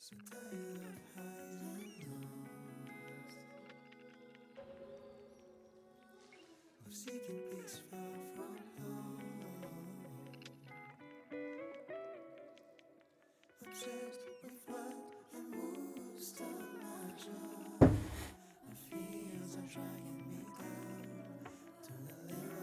So tired of highs and lows, of seeking peace far from home, obsessed with what and who stole my joy. My fears are dragging me down to the liver.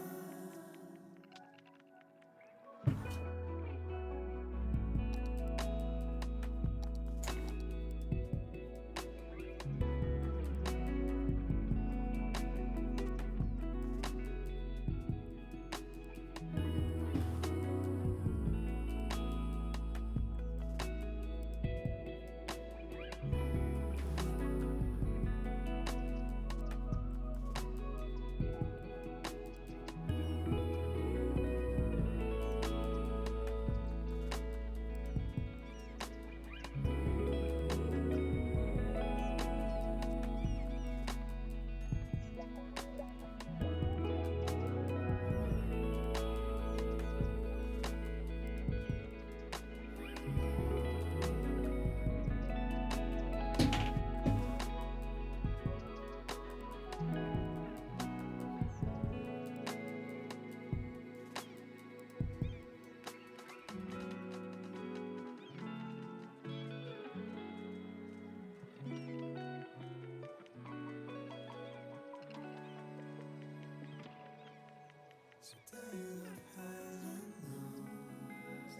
So tired of highs and lows,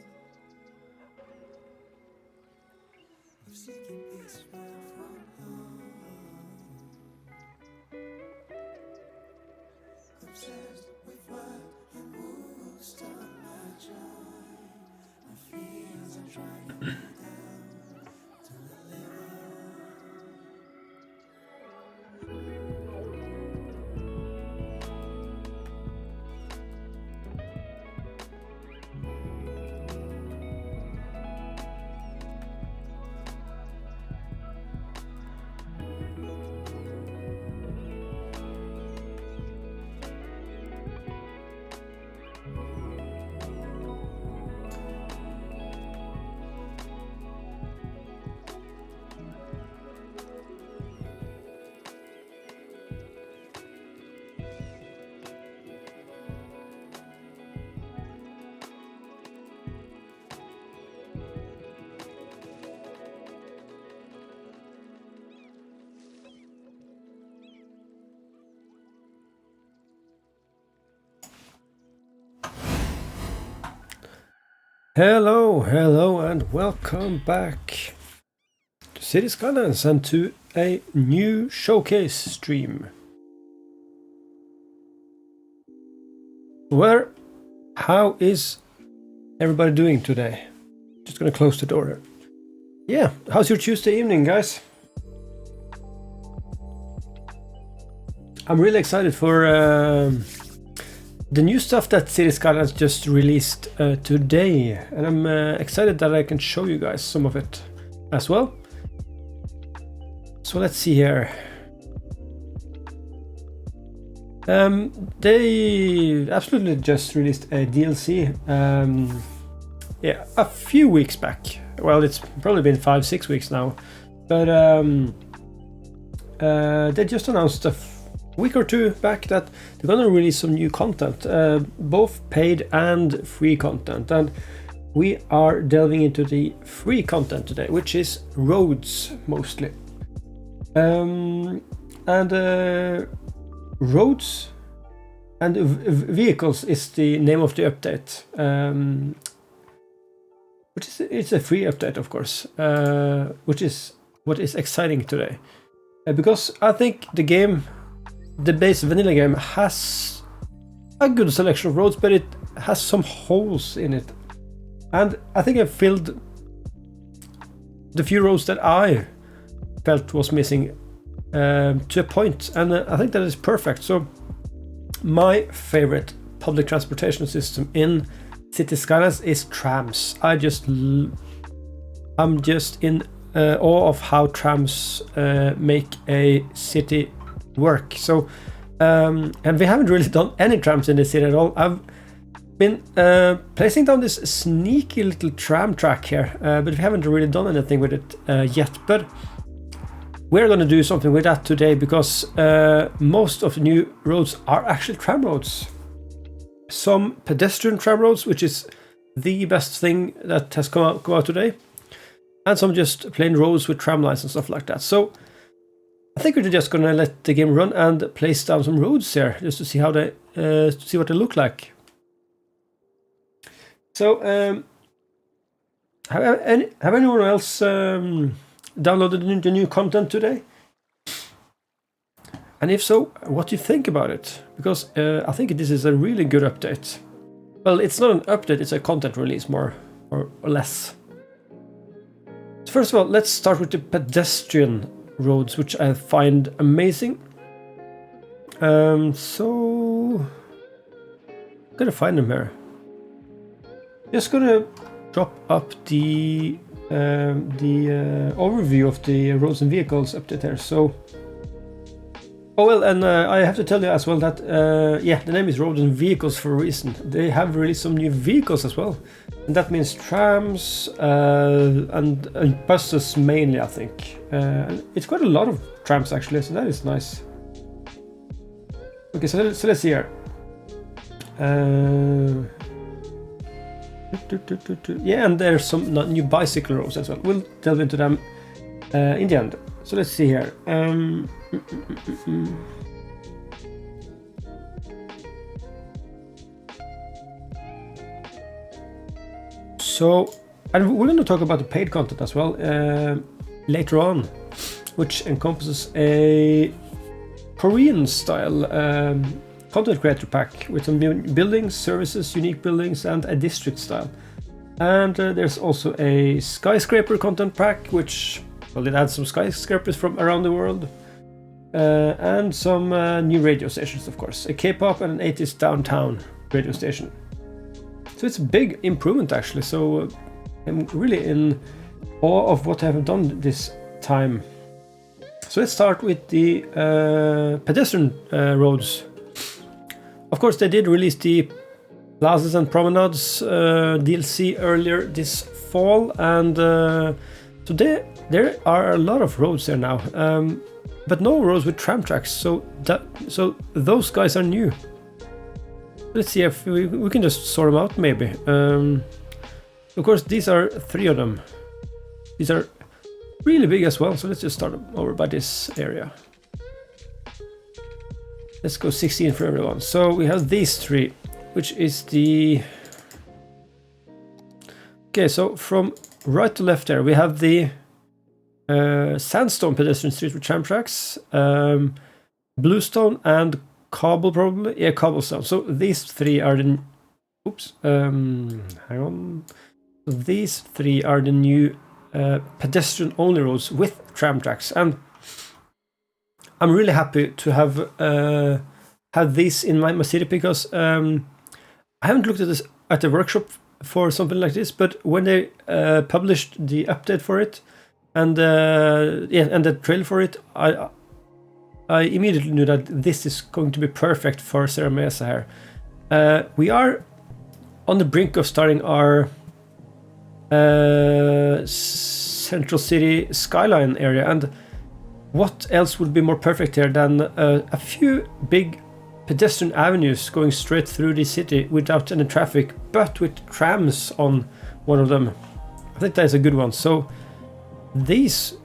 of seeking peace far from home, obsessed with what and who stole my joy. My fears are dragging me down to the liver. Hello, and welcome back to City Skylines and to a new showcase stream. How is everybody doing today? Just gonna close the door here. Yeah, how's your Tuesday evening, guys? I'm really excited for the new stuff that City Skylines just released today, and I'm excited that I can show you guys some of it as well. So let's see here. They absolutely just released a DLC yeah, a few weeks back. Well, it's probably been 5-6 weeks now, but they just announced a week or two back that they're gonna release some new content, both paid and free content, and we are delving into the free content today, which is roads mostly. Roads and vehicles is the name of the update, which is it's a free update, of course, which is what is exciting today, because I think the base vanilla game has a good selection of roads, but it has some holes in it, and I think I filled the few roads that I felt was missing to a point, and I think that is perfect. So my favorite public transportation system in City Skylines is trams. I'm just in awe of how trams make a city work. So and we haven't really done any trams in the city at all. been placing down this sneaky little tram track here, but we haven't really done anything with it yet. But we're going to do something with that today, because most of the new roads are actually tram roads. Some pedestrian tram roads, which is the best thing that has come out today, and some just plain roads with tram lines and stuff like that. So I think we're just gonna let the game run and place down some roads here, just to see how they see what they look like. So have anyone else downloaded the new content today? And if so, what do you think about it? Because I think this is a really good update. Well, it's not an update, it's a content release, more or less. So first of all, let's start with the pedestrian roads, which I find amazing. So I'm gonna find them here. Just gonna drop up the overview of the roads and vehicles update here. So, oh well, and I have to tell you as well that yeah, the name is Roads and Vehicles for a reason. They have released some new vehicles as well, and that means trams and buses mainly, I think. And it's quite a lot of trams actually, so that is nice. Okay, so let's see here. Yeah, and there's some new bicycle roads as well. We'll delve into them in the end. So let's see here. So, and we're going to talk about the paid content as well later on, which encompasses a Korean style content creator pack with some buildings, services, unique buildings, and a district style. And there's also a skyscraper content pack, which, well, it adds some skyscrapers from around the world, and some new radio stations, of course, a K-pop and an 80s downtown radio station. So it's a big improvement actually. So I'm really in awe of what I have done this time. So let's start with the pedestrian roads. Of course, they did release the plazas and promenades DLC earlier this fall, and so there are a lot of roads there now, but no roads with tram tracks. So those guys are new. Let's see if we can just sort them out, maybe. Of course, these are 3 of them. These are really big as well. So let's just start them over by this area. Let's go 16 for everyone. So we have these 3, which is the... Okay, so from right to left there, we have the sandstone pedestrian street with tram tracks, bluestone and cobble, probably. Yeah, cobblestone. So these 3 are the... Oops. Hang on. So these 3 are the new pedestrian-only roads with tram tracks. And I'm really happy to have had these in my city, because I haven't looked at the workshop for something like this, but when they published the update for it and and the trailer for it, I immediately knew that this is going to be perfect for Serra Mesa here. We are on the brink of starting our central city skyline area, and what else would be more perfect here than a few big pedestrian avenues going straight through the city without any traffic, but with trams on one of them. I think that is a good one. So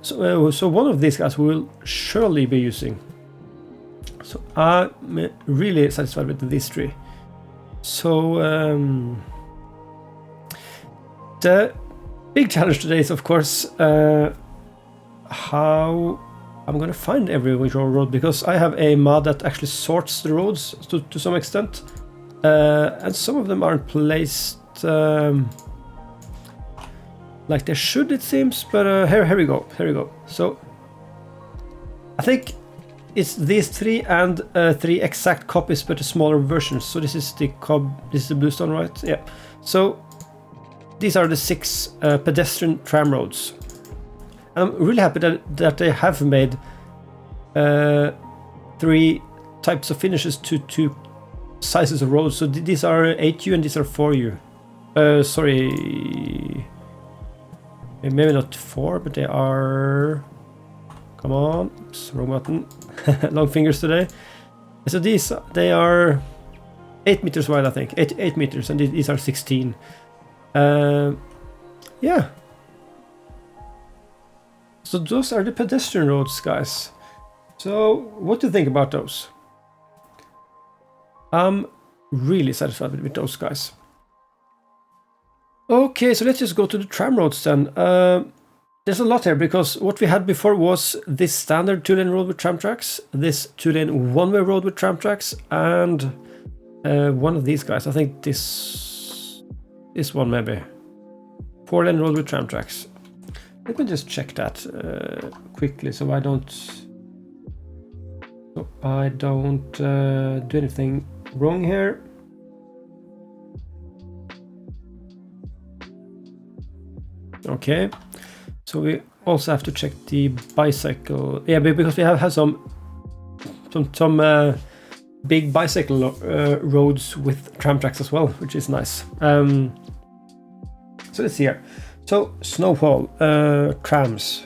so one of these guys we will surely be using. So I'm really satisfied with these 3. So the big challenge today is, of course, how I'm gonna find every road, because I have a mod that actually sorts the roads to some extent, and some of them aren't placed like they should, it seems. But here we go. So I think it's these 3 and 3 exact copies, but smaller versions. So this is the bluestone, right? Yeah. So these are the 6 pedestrian tram roads. I'm really happy that they have made 3 types of finishes to sizes of roads. So these are 8U and these are 4U. Sorry, maybe not 4, but they are. Come on, oops, wrong button. Long fingers today. So these they are 8 meters wide, I think. 8 meters, and these are 16. Yeah. So those are the pedestrian roads, guys. So what do you think about those? I'm really satisfied with those guys. Okay, so let's just go to the tram roads then. There's a lot here because what we had before was this standard 2-lane road with tram tracks, this 2-lane one-way road with tram tracks, and one of these guys. I think this one maybe. 4-lane road with tram tracks. Let me just check that quickly so I don't do anything wrong here. Okay, so we also have to check the bicycle. Yeah, because we have had some big bicycle roads with tram tracks as well, which is nice. So let's see here. So snowfall, trams.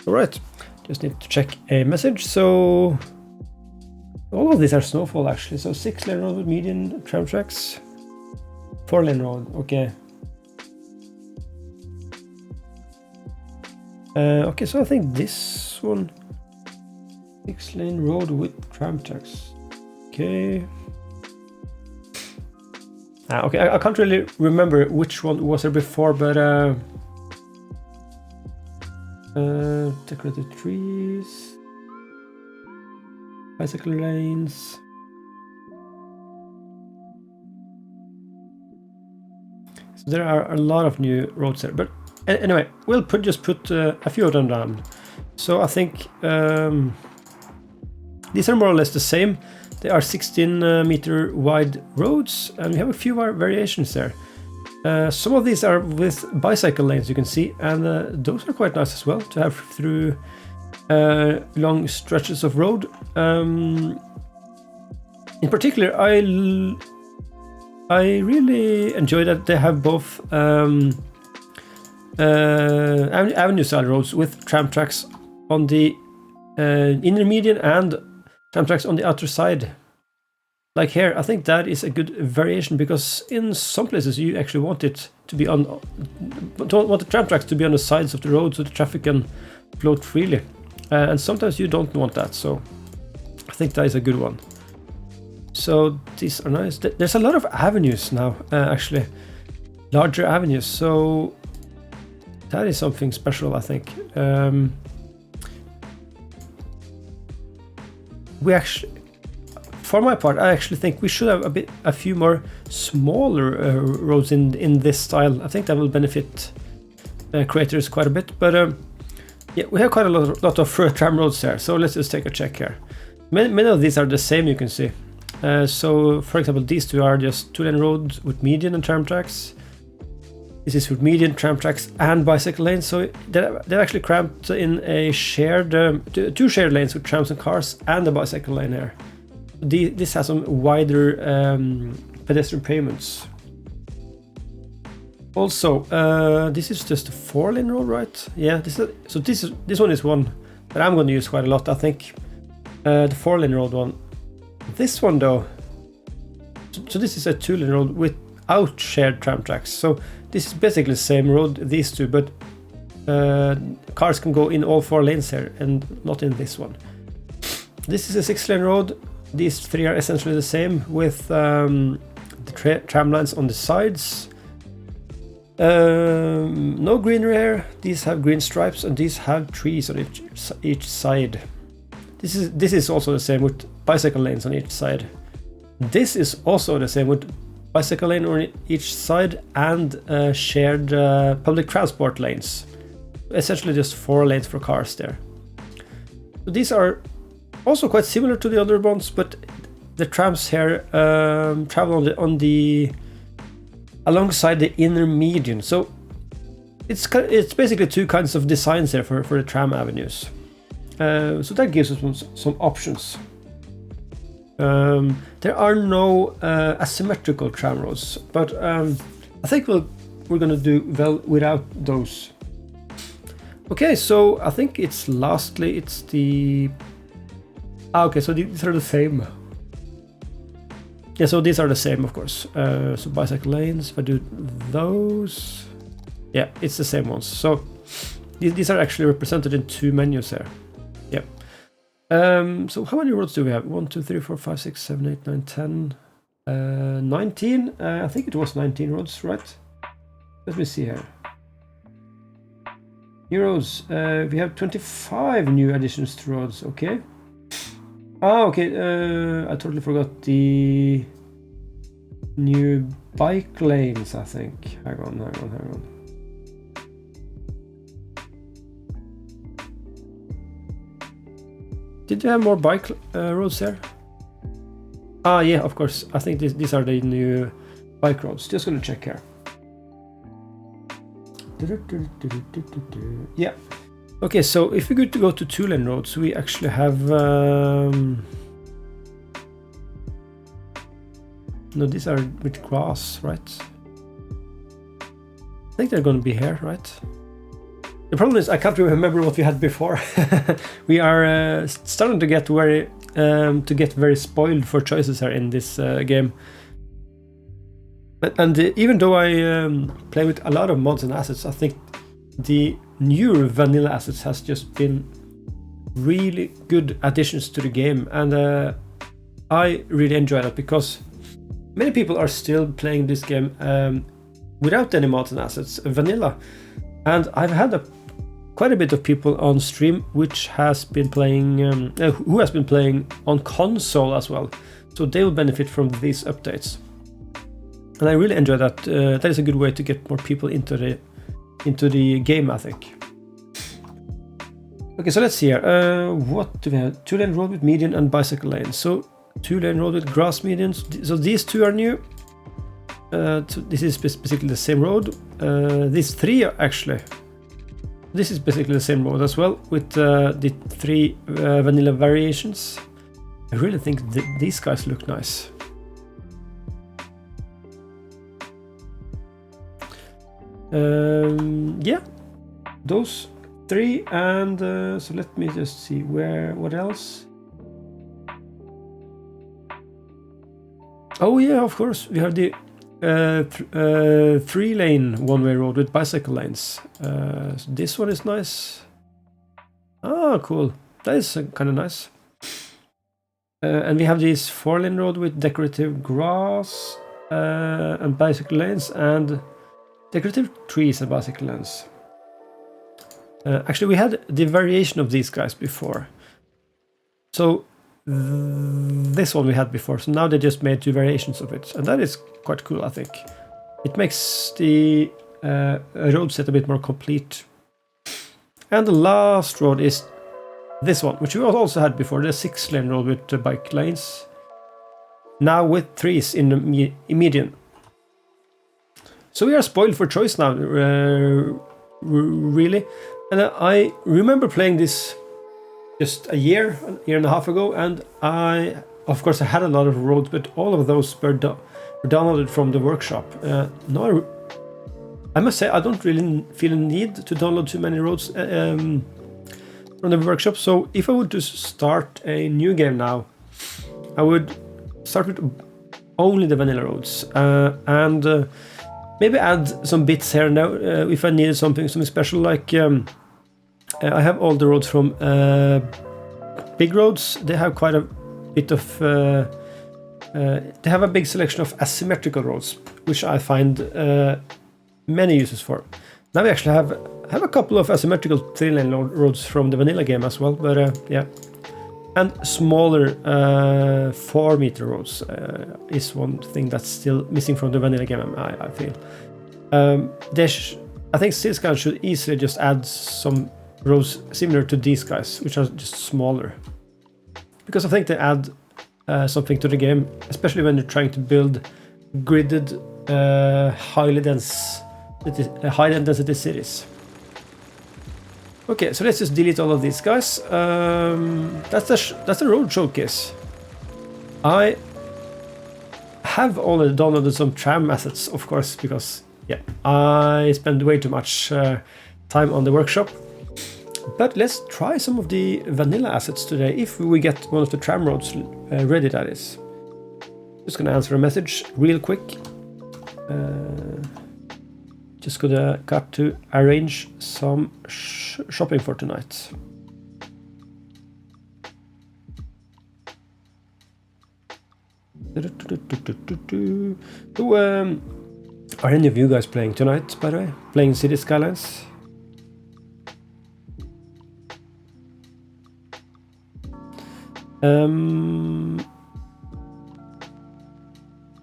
All right, just need to check a message. So all of these are snowfall actually. So 6-lane road with median tram tracks. 4-lane road, okay. Okay, so I think this one, 6-lane road with tram tracks. Okay. Okay, I can't really remember which one was there before, but decorated trees, bicycle lanes. So there are a lot of new roads there, but anyway, we'll just put a few of them down. So I think these are more or less the same. They are 16-meter wide roads, and we have a few variations there. Some of these are with bicycle lanes, you can see, and those are quite nice as well to have through long stretches of road. In particular, I really enjoy that they have both avenue-style roads with tram tracks on the inner median and tram tracks on the outer side. Like here, I think that is a good variation because in some places you actually want it to be want the tram tracks to be on the sides of the road so the traffic can flow freely. And sometimes you don't want that, so I think that is a good one. So these are nice. There's a lot of avenues now, actually, larger avenues. So that is something special, I think. We actually, for my part, I actually think we should have a few more smaller roads in this style. I think that will benefit creators quite a bit. But yeah, we have quite a lot of tram roads there. So let's just take a check here. Many of these are the same, you can see. So, for example, these two are just 2-lane roads with median and tram tracks. This is with median, tram tracks, and bicycle lanes. So they're actually cramped in a shared, 2 shared lanes with trams and cars, and a bicycle lane here. This has some wider pedestrian pavements. Also, this is just a 4-lane road, right? Yeah. This one is one that I'm going to use quite a lot, I think. The 4-lane road one. This one though, so this is a 2-lane road without shared tram tracks. So this is basically the same road, these two, but cars can go in all 4 lanes here and not in this one. This is a 6-lane road. These 3 are essentially the same with the tram lines on the sides. No greenery here. These have green stripes and these have trees on each side. This is also the same with bicycle lanes on each side. This is also the same with bicycle lane on each side and shared public transport lanes. Essentially just 4 lanes for cars there. So these are also quite similar to the other ones, but the trams here travel alongside the inner median. So it's basically 2 kinds of designs there for the tram avenues. So that gives us some options. There are no asymmetrical tram roads, but I think we're gonna do well without those. Okay, so I think it's the... okay, so these are the same. Yeah, so these are the same, of course. So bicycle lanes, if I do those... yeah, it's the same ones. So these are actually represented in 2 menus here. Yep. So how many roads do we have? 1, 2, 3, 4, 5, 6, 7, 8, 9, 10... 19? I think it was 19 roads, right? Let me see here. New roads. We have 25 new additions to roads, okay. Oh, okay, I totally forgot the new bike lanes, I think. Hang on. Did you have more bike roads there? Ah, yeah, of course. I think these are the new bike roads. Just gonna check here. Yeah. Okay, so if we go to 2-lane roads, we actually have... no, these are with grass, right? I think they're gonna be here, right? The problem is I can't remember what we had before. We are starting to get very spoiled for choices here in this game. And even though I play with a lot of mods and assets, I think the newer vanilla assets has just been really good additions to the game, and I really enjoy that because many people are still playing this game without any mods and assets, vanilla. And I've had quite a bit of people on stream which has been playing, who has been playing on console as well, so they will benefit from these updates. And I really enjoy that. That is a good way to get more people into the game, I think. Okay, so let's see here. What do we have? 2-lane road with median and bicycle lanes. So 2-lane road with grass medians. So these 2 are new. So this is basically the same road. These 3 are actually... this is basically the same road as well, with the 3 vanilla variations. I really think these guys look nice. Yeah, those 3, and so let me just see what else. Oh yeah, of course, we have the 3-lane one-way road with bicycle lanes. So this one is nice. Ah, cool. That is kind of nice. And we have this 4-lane road with decorative grass and bicycle lanes, and decorative trees and bicycle lanes. Actually, we had the variation of these guys before. So this one we had before, so now they just made 2 variations of it, and that is quite cool, I think. It makes the road set a bit more complete. And the last road is this one, which we also had before, the 6-lane road with bike lanes. Now with trees in the median. So we are spoiled for choice now, really. And I remember playing this just a year and a half ago, and I had a lot of roads, but all of those were downloaded from the workshop. Now I must say I don't really feel a need to download too many roads from the workshop. So if I would just start a new game now, I would start with only the vanilla roads, and maybe add some bits here now if I needed something special, like I have all the roads from big roads. They have quite a bit of they have a big selection of asymmetrical roads, which I find many uses for. Now we actually have a couple of asymmetrical 3-lane roads from the vanilla game as well, but yeah. And smaller 4-meter roads is one thing that's still missing from the vanilla game, I feel. I think Skylines should easily just add some roads similar to these guys, which are just smaller. Because I think they add something to the game, especially when you're trying to build gridded, high density cities. Okay, so let's just delete all of these guys. That's the road showcase. I have already downloaded some tram assets, of course, because yeah, I spend way too much time on the workshop. But let's try some of the vanilla assets today, if we get one of the tram roads ready, that is. Just gonna answer a message real quick. Just got to arrange some shopping for tonight. So, are any of you guys playing tonight, by the way? Playing City Skylines?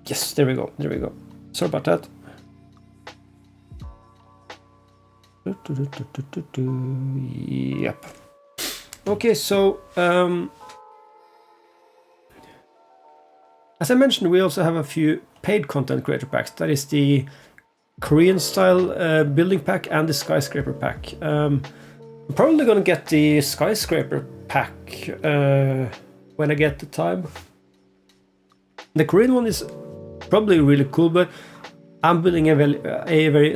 Yes, there we go. Sorry about that. Yep. Okay, so as I mentioned, we also have a few paid content creator packs. That is the Korean style building pack and the skyscraper pack. I'm probably gonna get the skyscraper pack when I get the time. The Korean one is probably really cool, but I'm building a very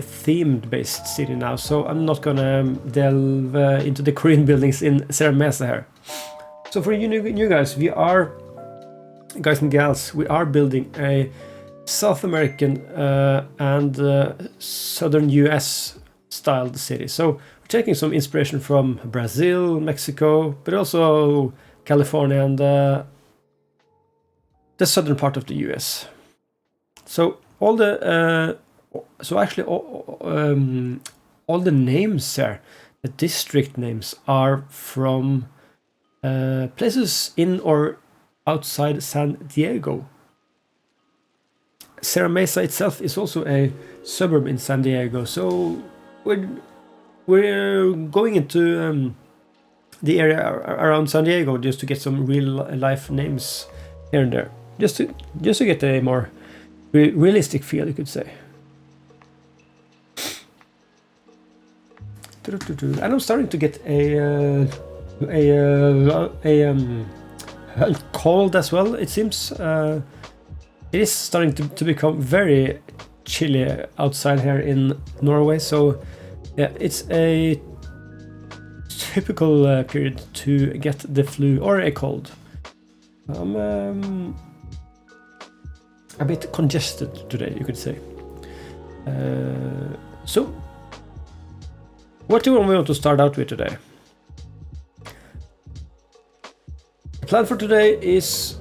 themed based city now, so I'm not gonna delve into the Korean buildings in Serra Mesa here. So for you new guys, guys and gals, we are building a South American and southern US styled city. So we're taking some inspiration from Brazil, Mexico, but also California and the southern part of the US. So all the all the names there, the district names, are from places in or outside San Diego. Serra Mesa itself is also a suburb in San Diego, so we're going into the area around San Diego just to get some real life names here and there, just to get a more realistic feel, you could say. And I'm starting to get a cold as well. It seems it is starting to become very chilly outside here in Norway. So yeah, it's a typical period to get the flu or a cold. I'm a bit congested today, you could say. So, what do we want to start out with today? The plan for today is,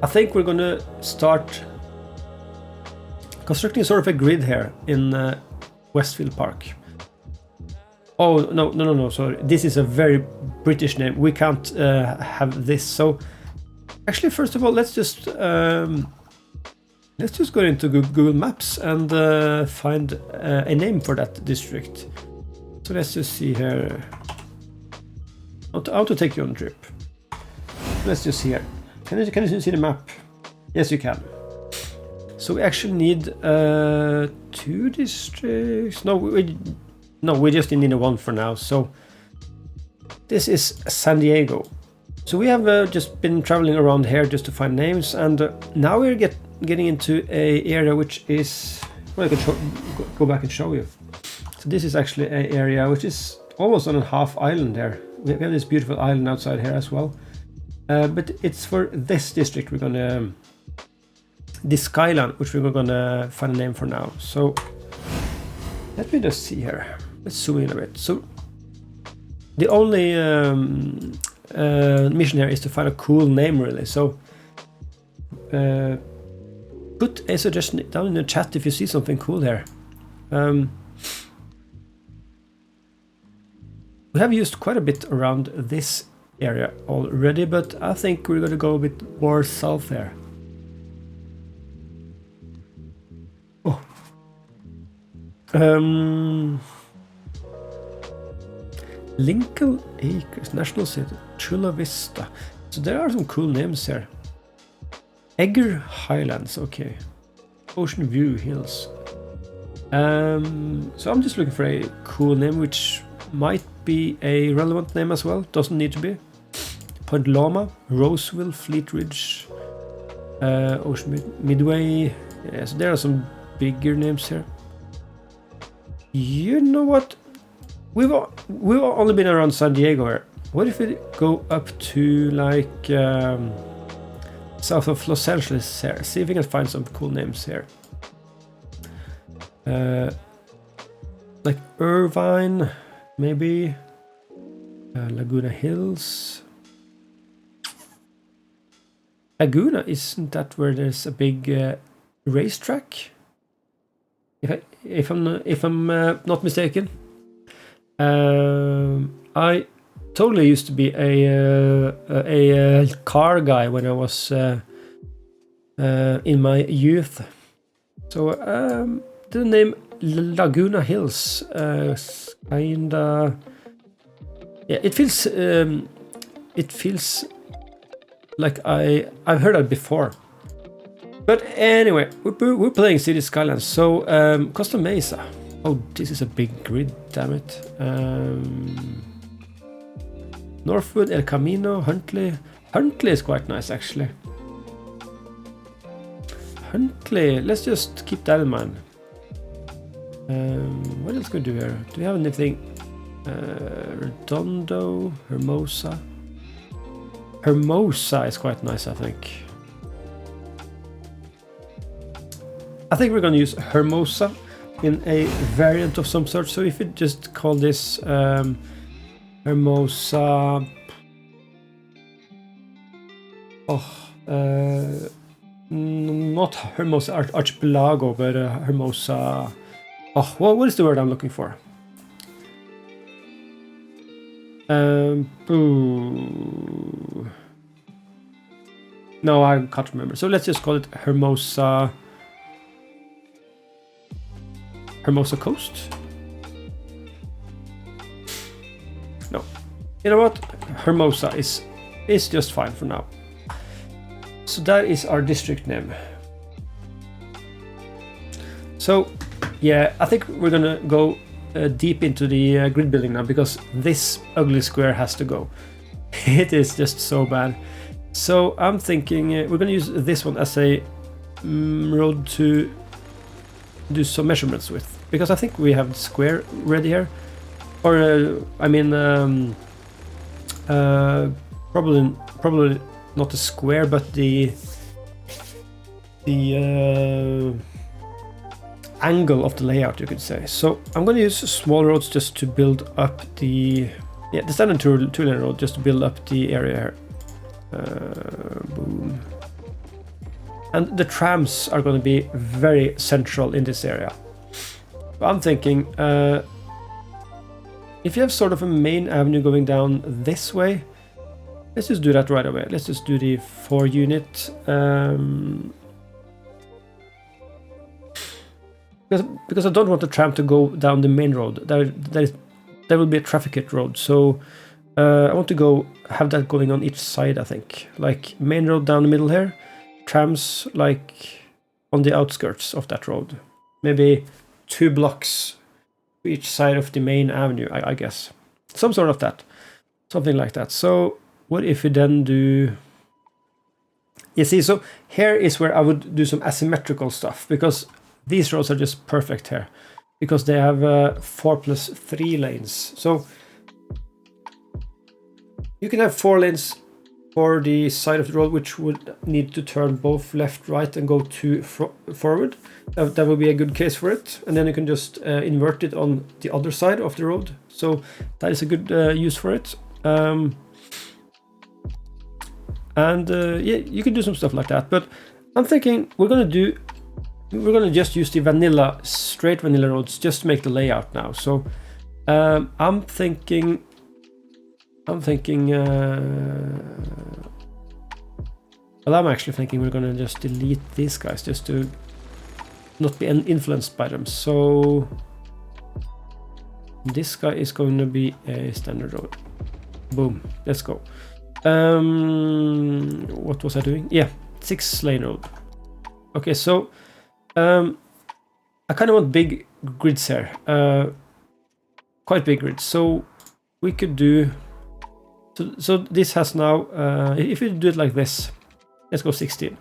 I think we're gonna start constructing sort of a grid here in Westfield Park. Oh, no, sorry. This is a very British name. We can't have this. So, actually, first of all, let's just go into Google Maps and find a name for that district. So let's just see here. How to take you on a trip. Let's just see here. Can you see the map? Yes, you can. So we actually need 2 districts. No, we just need one for now. So this is San Diego. So we have just been traveling around here just to find names, and now we're getting into a area which is, well, I can go back and show you. So this is actually an area which is almost on a half island there. We have this beautiful island outside here as well. But it's for this district we're gonna, the Skyline, which we're gonna find a name for now. So let me just see here. Let's zoom in a bit. So the only mission here is to find a cool name, really. So put a suggestion down in the chat if you see something cool here. We have used quite a bit around this area already, but I think we're gonna go a bit more south there. Oh. Lincoln Acres, National City, Chula Vista. So there are some cool names here. Egger Highlands, okay. Ocean View Hills. So I'm just looking for a cool name which might be a relevant name as well. Doesn't need to be. Point Loma, Roseville, Fleet Ridge, Ocean Midway. Yeah, so there are some bigger names here. You know what? We've only been around San Diego here. What if we go up to like south of Los Angeles here? See if we can find some cool names here. Like Irvine, maybe. Laguna Hills. Laguna, isn't that where there's a big racetrack? If I'm not mistaken. I totally used to be a car guy when I was in my youth. So the name Laguna Hills kinda, yeah, it feels like I've heard that before. But anyway, we're playing City Skylines, so Costa Mesa. Oh, this is a big grid, damn it. Northwood, El Camino, Huntley. Huntley is quite nice, actually. Huntley, let's just keep that in mind. What else can we do here? Do we have anything? Redondo, Hermosa. Hermosa is quite nice, I think. I think we're gonna use Hermosa in a variant of some sort. So if we just call this Hermosa, not Hermosa Archipelago, but Hermosa. Oh, well, what is the word I'm looking for? No, I can't remember. So let's just call it Hermosa. Hermosa Coast? No. You know what? Hermosa is just fine for now. So that is our district name. So yeah, I think we're gonna go deep into the grid building now, because this ugly square has to go. It is just so bad. So I'm thinking we're gonna use this one as a road to do some measurements with, because I think we have the square ready here, or I mean probably not the square, but the angle of the layout, you could say. So I'm going to use small roads just to build up the standard two-lane road, just to build up the area here. Boom. And the trams are going to be very central in this area. So I'm thinking, if you have sort of a main avenue going down this way, let's just do that right away. Let's just do the 4-unit. Because I don't want the tram to go down the main road. There will be a traffic hit road. So I want to have that going on each side, I think. Like main road down the middle here. Trams like on the outskirts of that road. Maybe 2 blocks to each side of the main avenue, I guess. Some sort of that. Something like that. So what if we then do... You see, so here is where I would do some asymmetrical stuff, because these roads are just perfect here, because they have 4+3 lanes. So you can have 4 lanes for the side of the road, which would need to turn both left, right, and go forward. That would be a good case for it. And then you can just invert it on the other side of the road. So that is a good use for it. Yeah, you can do some stuff like that. But I'm thinking we're gonna just use the straight vanilla roads just to make the layout now. So I'm thinking well, I'm actually thinking we're gonna just delete these guys just to not be influenced by them. So this guy is going to be a standard road. Boom, let's go. What was I doing? Yeah, 6-lane road. Okay, so I kind of want big grids here. quite big grids. So we could do. So this has now. If we do it like this, let's go 16.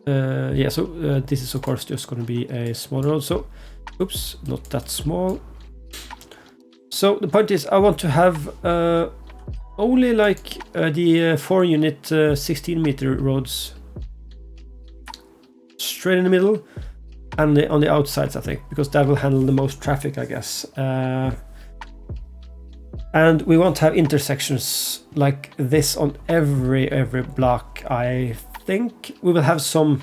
Yeah. So this is of course just going to be a small road. So, oops, not that small. So the point is, I want to have only like the 4-unit 16-meter roads straight in the middle and on the outsides, I think, because that will handle the most traffic, I guess. And we won't have intersections like this on every block. I think we will have some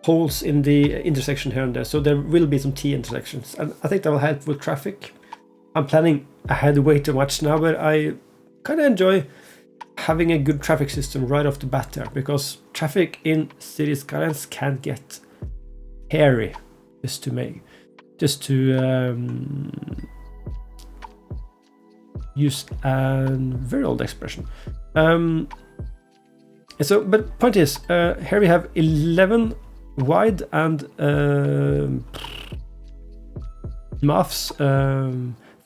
holes in the intersection here and there, so there will be some T intersections, and I think that will help with traffic. I'm planning ahead way too much now, but I kind of enjoy having a good traffic system right off the bat there, because traffic in City Skylines can get hairy, just to use a very old expression. So, but point is, here we have 11 wide and maths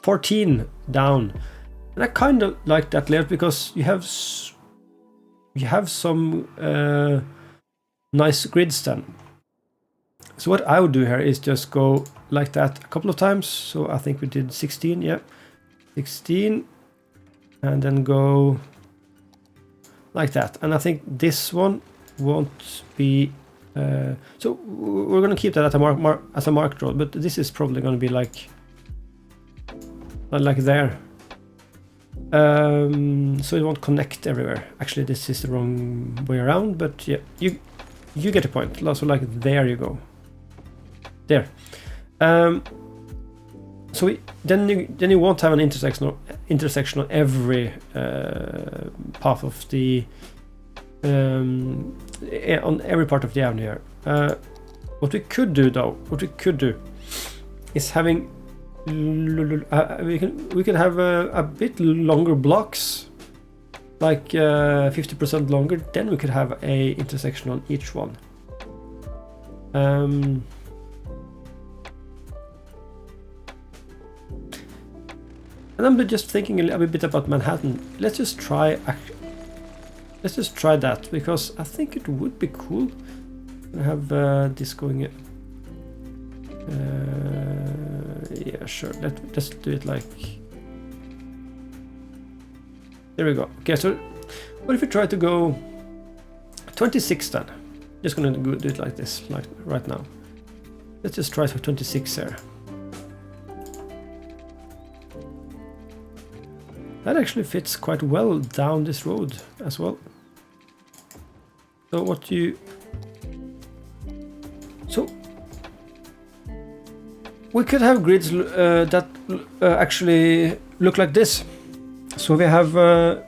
14 down, and I kind of like that layout because you have some nice grids then. So what I would do here is just go like that a couple of times. So I think we did 16, yeah, 16, and then go like that. And I think this one won't be. So we're going to keep that at as a marked road, but this is probably going to be like there. So it won't connect everywhere. Actually, this is the wrong way around, but yeah, you get the point. Also, like there you go. There. So then you won't have an intersection on every path of the. On every part of the avenue here. What we could do is having we can have a bit longer blocks, like 50% longer. Then we could have a intersection on each one. And I'm just thinking a little bit about Manhattan. Let's just try that, because I think it would be cool to have this going. Yeah, sure. Let's do it like. There we go. Okay, so what if we try to go 26 then? Just gonna do it like this, like right now. Let's just try for 26 there. That actually fits quite well down this road as well. So so we could have grids that actually look like this. So we have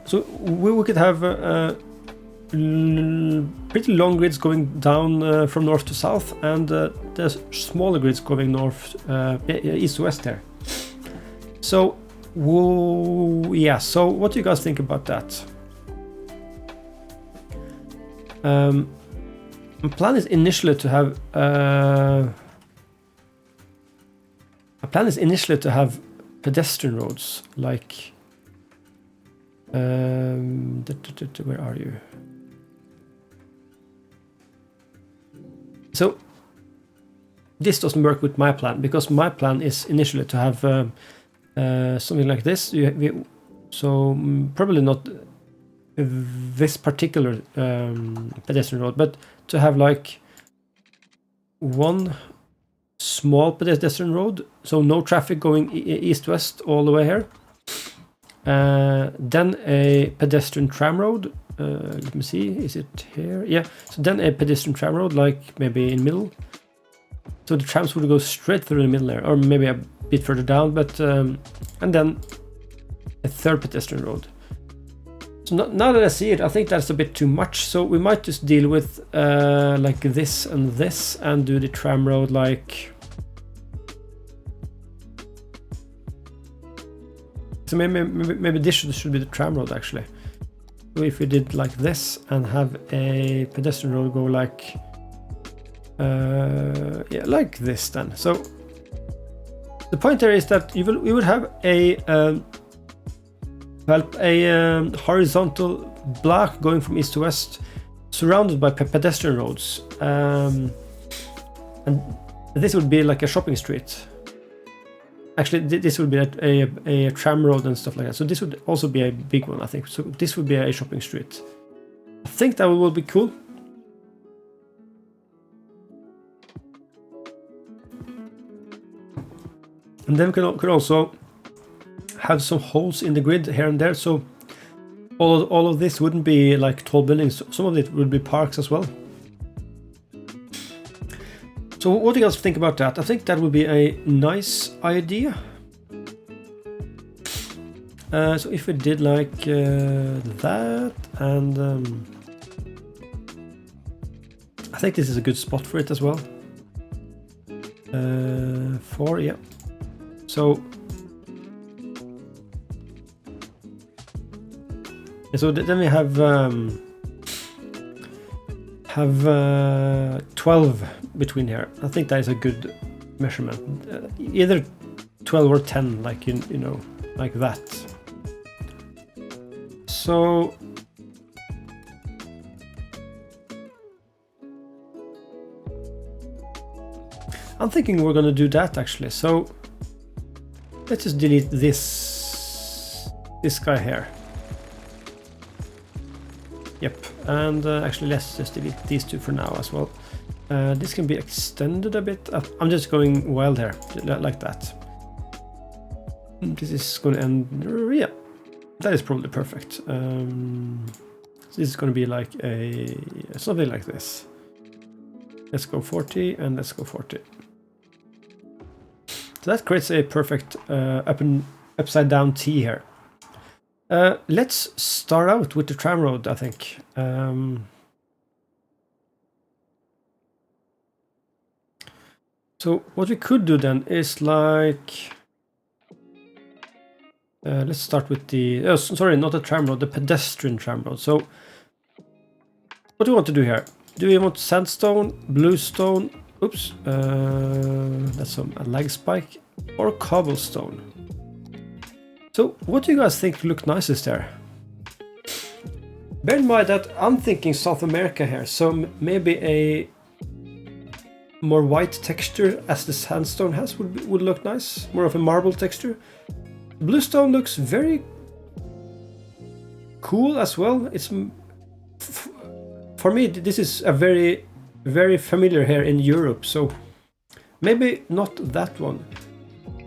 so we could have pretty long grids going down from north to south, and there's smaller grids going north east to west there. So yeah, so what do you guys think about that? My plan is initially to have pedestrian roads, like where are you? So this doesn't work with my plan, because my plan is initially to have something like this. So probably not this particular pedestrian road, but to have like one small pedestrian road, so no traffic going east-west all the way here. Then a pedestrian tram road. Let me see, is it here? Yeah, so then a pedestrian tram road, like maybe in the middle. So the trams would go straight through the middle there, or maybe a bit further down, but and then a third pedestrian road. So now that I see it, I think that's a bit too much. So we might just deal with like this and this, and do the tram road like. So maybe this should be the tram road actually. So if we did like this and have a pedestrian road go like Yeah, like this then. So the point there is that you will have a horizontal block going from east to west, surrounded by pedestrian roads, and this would be like a shopping street. Actually, this would be a tram road and stuff like that. So this would also be a big one, I think. So this would be a shopping street. I think that will be cool. And then we could also have some holes in the grid here and there. So all of this wouldn't be like tall buildings. Some of it would be parks as well. So what do you guys think about that? I think that would be a nice idea. So if we did like that, and I think this is a good spot for it as well. 4, yeah. So then we have 12 between here. I think that is a good measurement. Either 12 or 10, like you know, like that. So I'm thinking we're gonna do that actually. So let's just delete this guy here. Yep, and actually let's just delete these two for now as well. This can be extended a bit. I'm just going wild here, like that. This is going to end, yeah, that is probably perfect. So this is going to be like something like this. Let's go 40 and let's go 40. So that creates a perfect upside down T here. Let's start out with the tram road, I think. So what we could do then is like... let's start with the... Oh, sorry, not the tram road, the pedestrian tram road. So what do we want to do here? Do we want sandstone, bluestone, oops, that's a lag spike, or cobblestone? So what do you guys think look nicest there? Bear in mind that I'm thinking South America here, so maybe a more white texture as the sandstone has would look nice, more of a marble texture. Bluestone looks very cool as well. It's for me, this is a very, very familiar here in Europe, so maybe not that one.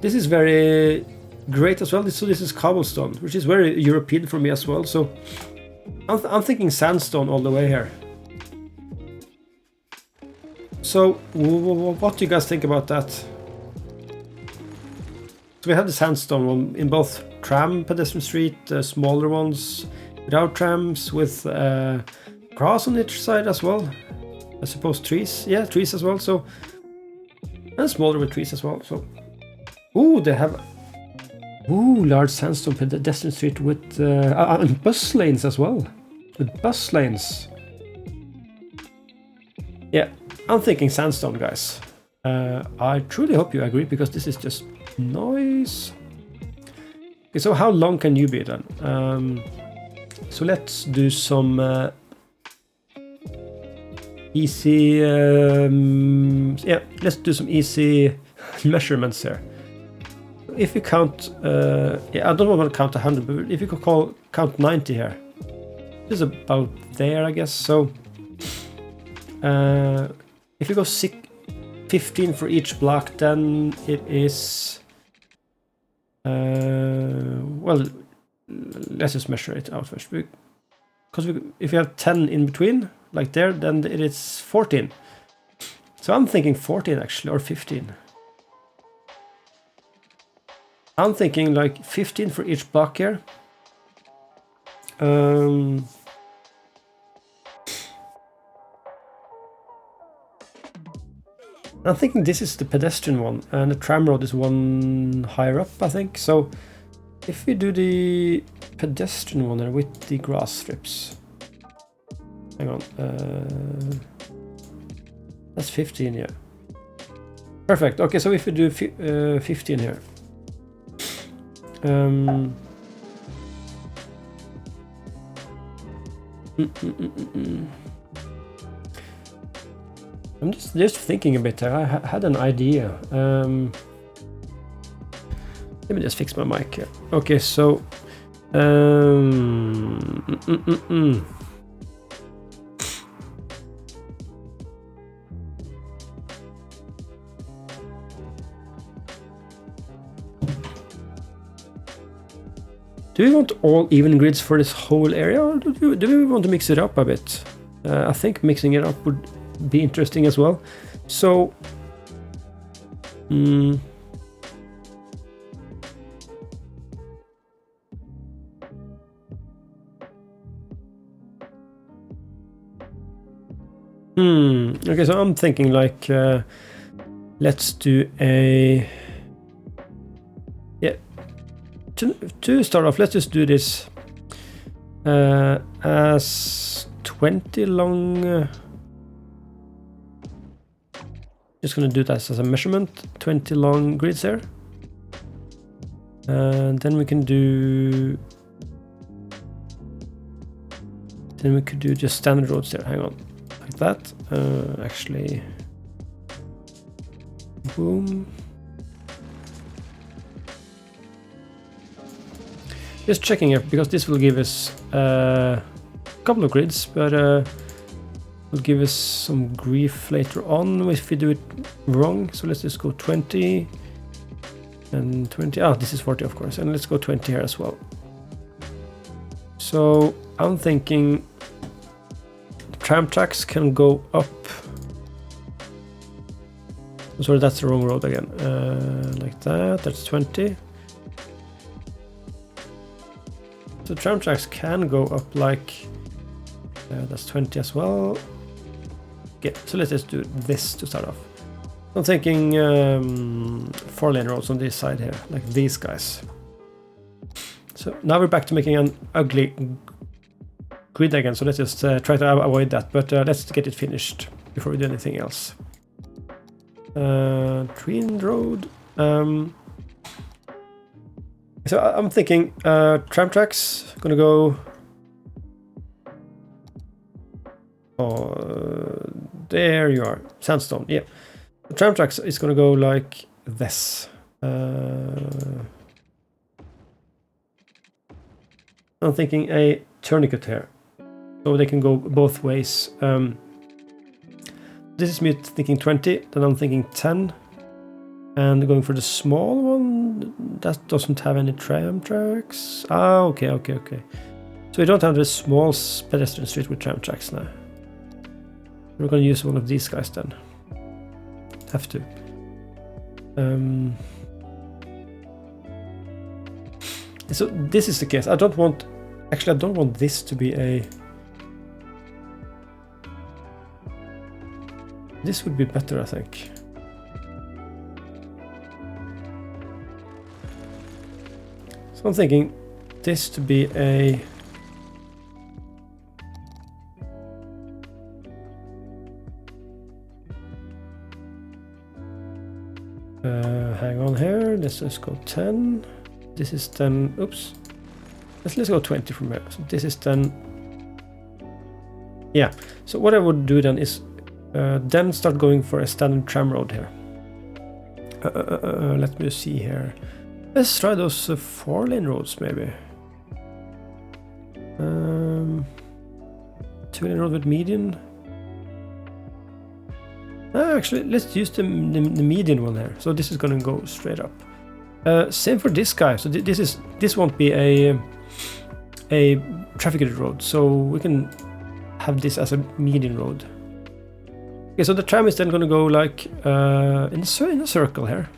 This is very great as well. So this is cobblestone, which is very European for me as well. So I'm thinking sandstone all the way here. So what do you guys think about that? So we have the sandstone one in both tram, pedestrian street, smaller ones without trams, with grass on each side as well. I suppose trees, yeah, trees as well. So and smaller with trees as well. So they have large sandstone pedestrian street with and bus lanes as well. With bus lanes. Yeah, I'm thinking sandstone, guys. I truly hope you agree, because this is just nice. Okay, so how long can you be then? So let's do some easy... yeah, let's do some easy measurements here. If you count... yeah, I don't want to count 100, but if you could count 90 here. This is about there, I guess. So if you go 15 for each block, then it is... well, let's just measure it out first. Because if you have 10 in between, like there, then it is 14. So I'm thinking 14 actually, or 15. I'm thinking like 15 for each block here. I'm thinking this is the pedestrian one, and the tram road is one higher up, I think. So if we do the pedestrian one there with the grass strips. Hang on. That's 15, yeah. Perfect. Okay, so if we do 15 here. I'm just thinking a bit there. I had an idea. Let me just fix my mic here. Okay, so do we want all even grids for this whole area, or do we want to mix it up a bit? I think mixing it up would be interesting as well. So, okay, so I'm thinking like, let's do a, yeah, to start off, let's just do this as 20 long, just gonna do that as a measurement, 20 long grids there. And then we can do, then we could do just standard roads there, hang on, like that. Actually, boom. Just checking here, because this will give us a couple of grids, but will give us some grief later on if we do it wrong. So let's just go 20 and 20. Ah, this is 40, of course, and let's go 20 here as well. So I'm thinking tram tracks can go up. Sorry, that's the wrong road again. Like that. That's 20. So tram tracks can go up like that's 20 as well. Okay, so let's just do this to start off. I'm thinking 4-lane roads on this side here, like these guys. So now we're back to making an ugly grid again, so let's just try to avoid that, but let's get it finished before we do anything else. Twin road. So I'm thinking tram tracks gonna go. Oh, there you are, sandstone. Yeah, the tram tracks is gonna go like this. I'm thinking a tourniquet here, so they can go both ways. This is me thinking 20, then I'm thinking 10. And going for the small one, that doesn't have any tram tracks. Ah, okay. So we don't have the small pedestrian street with tram tracks now. We're going to use one of these guys then. Have to. So this is the case. I don't want this to be a... This would be better, I think. So I'm thinking this to be a... hang on here, let's just go 10. This is 10, oops. Let's go 20 from here. So this is 10. Yeah, so what I would do then is then start going for a standard tram road here. Let me see here. Let's try those 4-lane roads maybe. 2-lane road with median. Actually, let's use the median one here. So this is going to go straight up. Same for this guy. So this won't be a traffic road. So we can have this as a median road. Okay, so the tram is then going to go like in a circle here.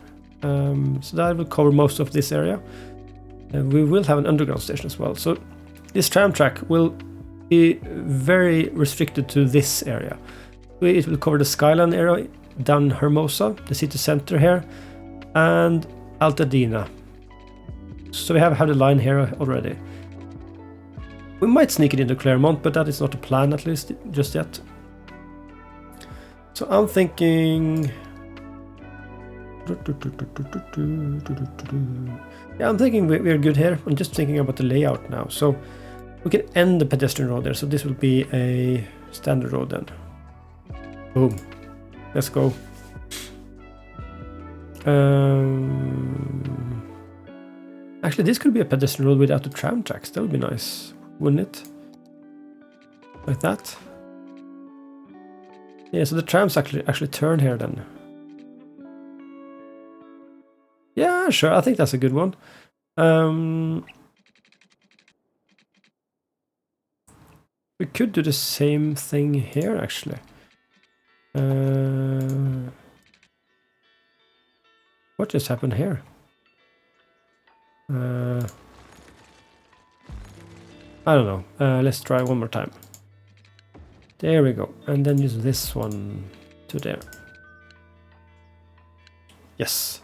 So that will cover most of this area. We will have an underground station as well. So this tram track will be very restricted to this area. It will cover the Skyline area, down Hermosa, the city center here, and Altadena. So we have the line here already. We might sneak it into Claremont, but that is not a plan, at least just yet. So I'm thinking... Yeah, I'm thinking we're good here. I'm just thinking about the layout now. So we can end the pedestrian road there. So this will be a standard road then. Boom. Let's go. Actually, this could be a pedestrian road without the tram tracks. That would be nice, wouldn't it? Like that. Yeah, so the trams actually turn here then. Yeah, sure. I think that's a good one. We could do the same thing here, actually. What just happened here? I don't know. Let's try one more time. There we go. And then use this one to there. Yes.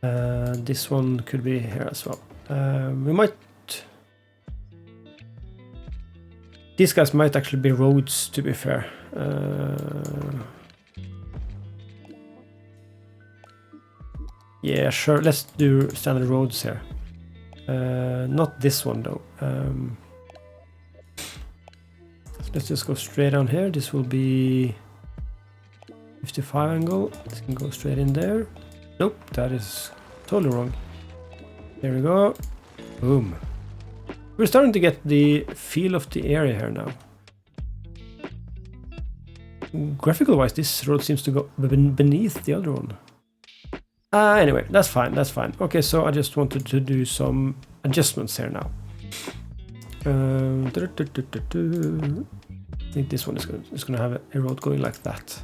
This one could be here as well. We might... These guys might actually be roads, to be fair. Yeah, sure. Let's do standard roads here. Not this one, though. Let's just go straight on here. This will be 55 angle. This can go straight in there. Nope, that is totally wrong. There we go. Boom. We're starting to get the feel of the area here now. Graphical wise, this road seems to go beneath the other one. Anyway, that's fine, that's fine. Okay, so I just wanted to do some adjustments here now. I think this one is gonna have a road going like that.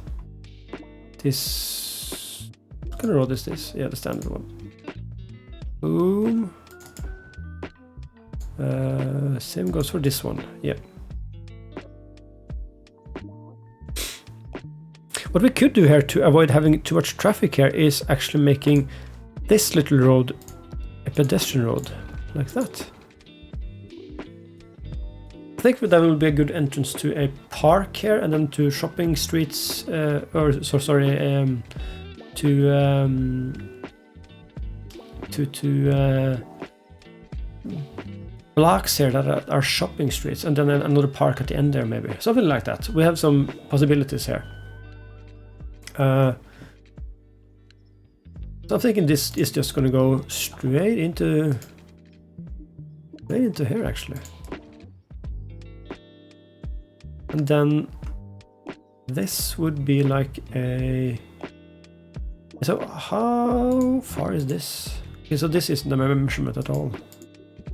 This... What kind of road is this? Yeah, the standard one. Boom. Same goes for this one. Yeah. What we could do here to avoid having too much traffic here is actually making this little road a pedestrian road, like that. I think that will be a good entrance to a park here, and then to shopping streets, blocks here that are shopping streets, and then another park at the end there, maybe something like that. We have some possibilities here. So I'm thinking this is just going to go straight into here, actually. And then this would be like a... So how far is this? Okay, so this isn't the measurement at all.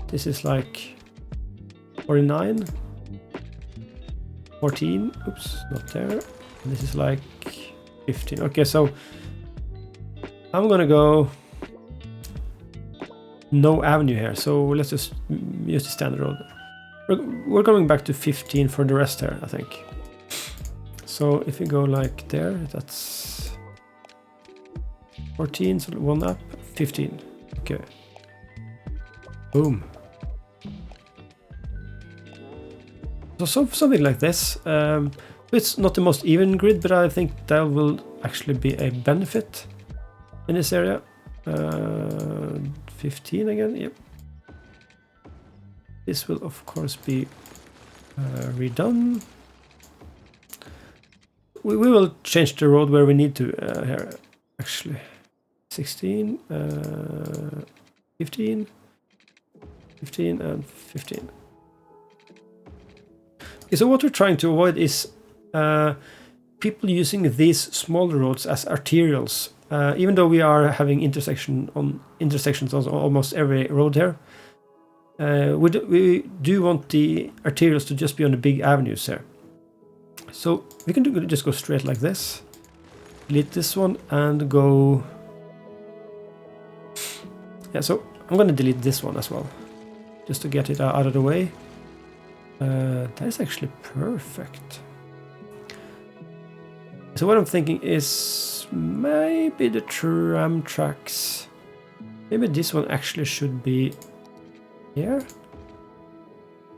This is like 49, 14, oops, not there. And this is like 15. Okay, so I'm gonna go no avenue here, so let's just use the standard road. We're going back to 15 for the rest here, I think. So if we go like there, that's 14, so one up, 15. Okay. Boom. So something like this. It's not the most even grid, but I think that will actually be a benefit in this area. 15 again, yep. This will of course be redone. We will change the road where we need to here, actually. 16, 15, 15 and 15. Okay, so what we're trying to avoid is people using these smaller roads as arterials. Even though we are having intersections on almost every road here, we do want the arterials to just be on the big avenues here. So we can just go straight like this, delete this one, and go... Yeah, so I'm going to delete this one as well, just to get it out of the way. That is actually perfect. So what I'm thinking is maybe the tram tracks. Maybe this one actually should be here.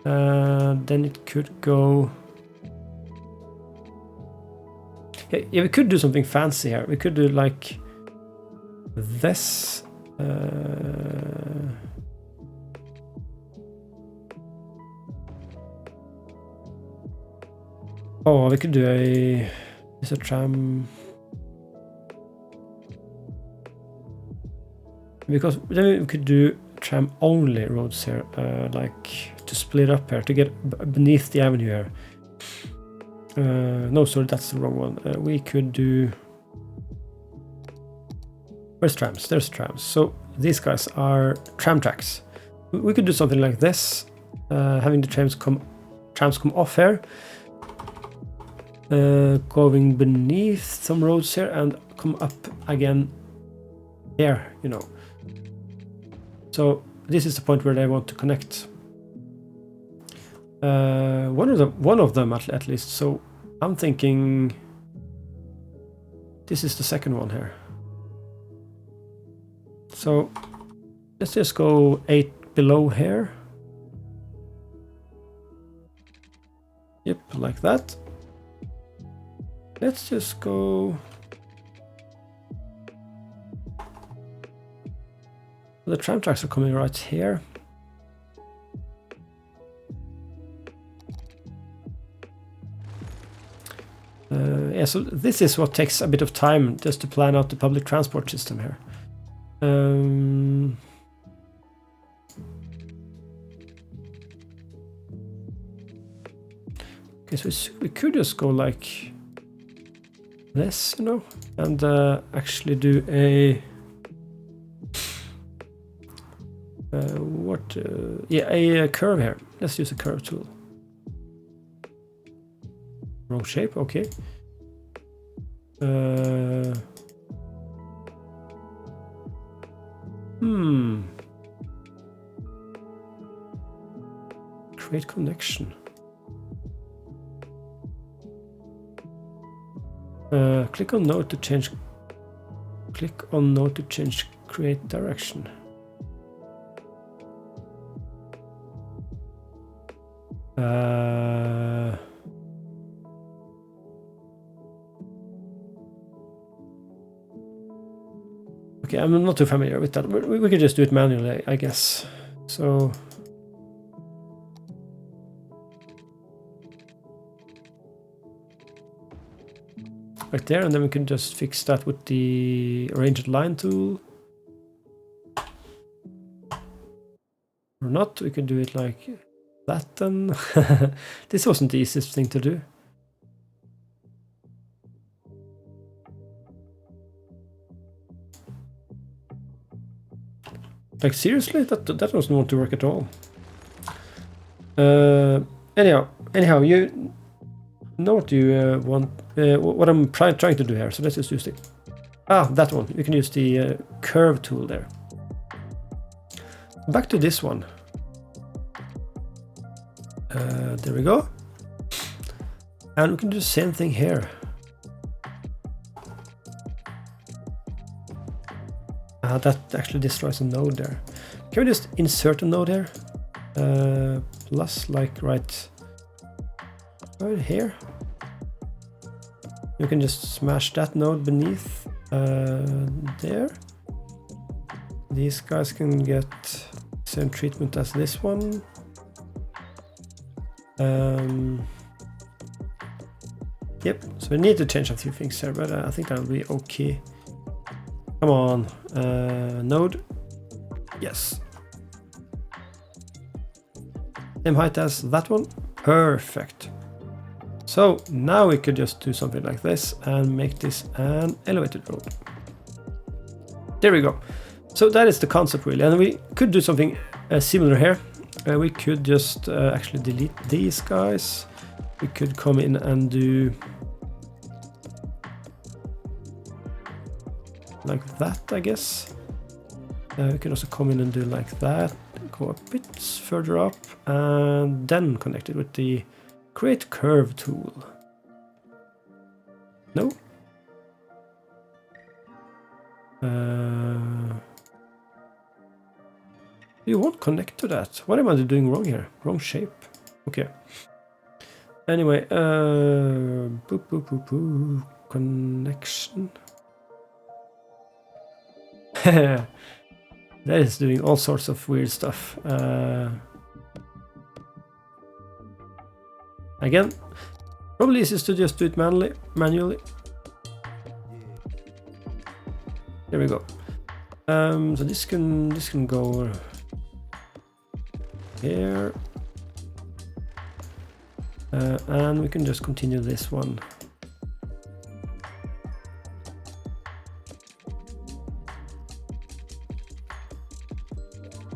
Then it could go... Yeah, we could do something fancy here. We could do like this. Oh, we could do a tram. Because then we could do tram only roads here, like to split up here to get beneath the avenue here. No, sorry, that's the wrong one. We could do. Where's trams? There's trams. So these guys are tram tracks. We could do something like this, having the trams come off here, going beneath some roads here and come up again here, you know. So this is the point where they want to connect. One of them at least. So I'm thinking this is the second one here. So let's just go 8 below here. Yep, like that. Let's just go. The tram tracks are coming right here. Yeah, so this is what takes a bit of time just to plan out the public transport system here. Okay, so we could just go like this, you know, and actually do a a curve here. Let's use a curve tool. Wrong shape, okay. Create connection. Click on node to change. Click on node to change create direction. Okay, I'm not too familiar with that. We could just do it manually, I guess. So right there, and then we can just fix that with the arranged line tool. Or not, we can do it like that then. This wasn't the easiest thing to do. Like seriously, that doesn't want to work at all. Anyhow, you know what you want. What I'm trying to do here. So let's just use it. That one. You can use the curve tool there. Back to this one. There we go. And we can do the same thing here. That actually destroys a node there. Can we just insert a node here? Plus, like right here. You can just smash that node beneath there. These guys can get same treatment as this one. Yep, so we need to change a few things here, but I think that'll be okay. Come on, node. Yes. Same height as that one. Perfect. So now we could just do something like this and make this an elevated road. There we go. So that is the concept really, and we could do something similar here. We could just actually delete these guys. We could come in and do like that, I guess. We can also come in and do like that, go a bit further up, and then connect it with the create curve tool. No? You won't connect to that. What am I doing wrong here? Wrong shape. Okay. Anyway, boop, boop, boop, boop. connection. That is doing all sorts of weird stuff. Again, probably easiest to just do it manually. There we go. So this can go here, and we can just continue this one.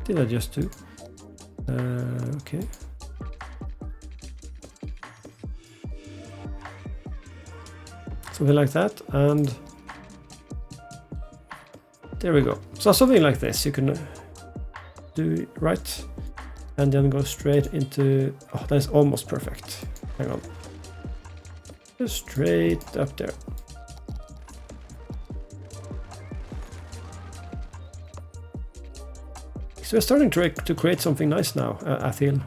Did I just do? Okay. Something like that, and there we go. So something like this, you can do right, and then go straight into. Oh, that's almost perfect. Hang on. Just straight up there. So we're starting to create something nice now, I feel.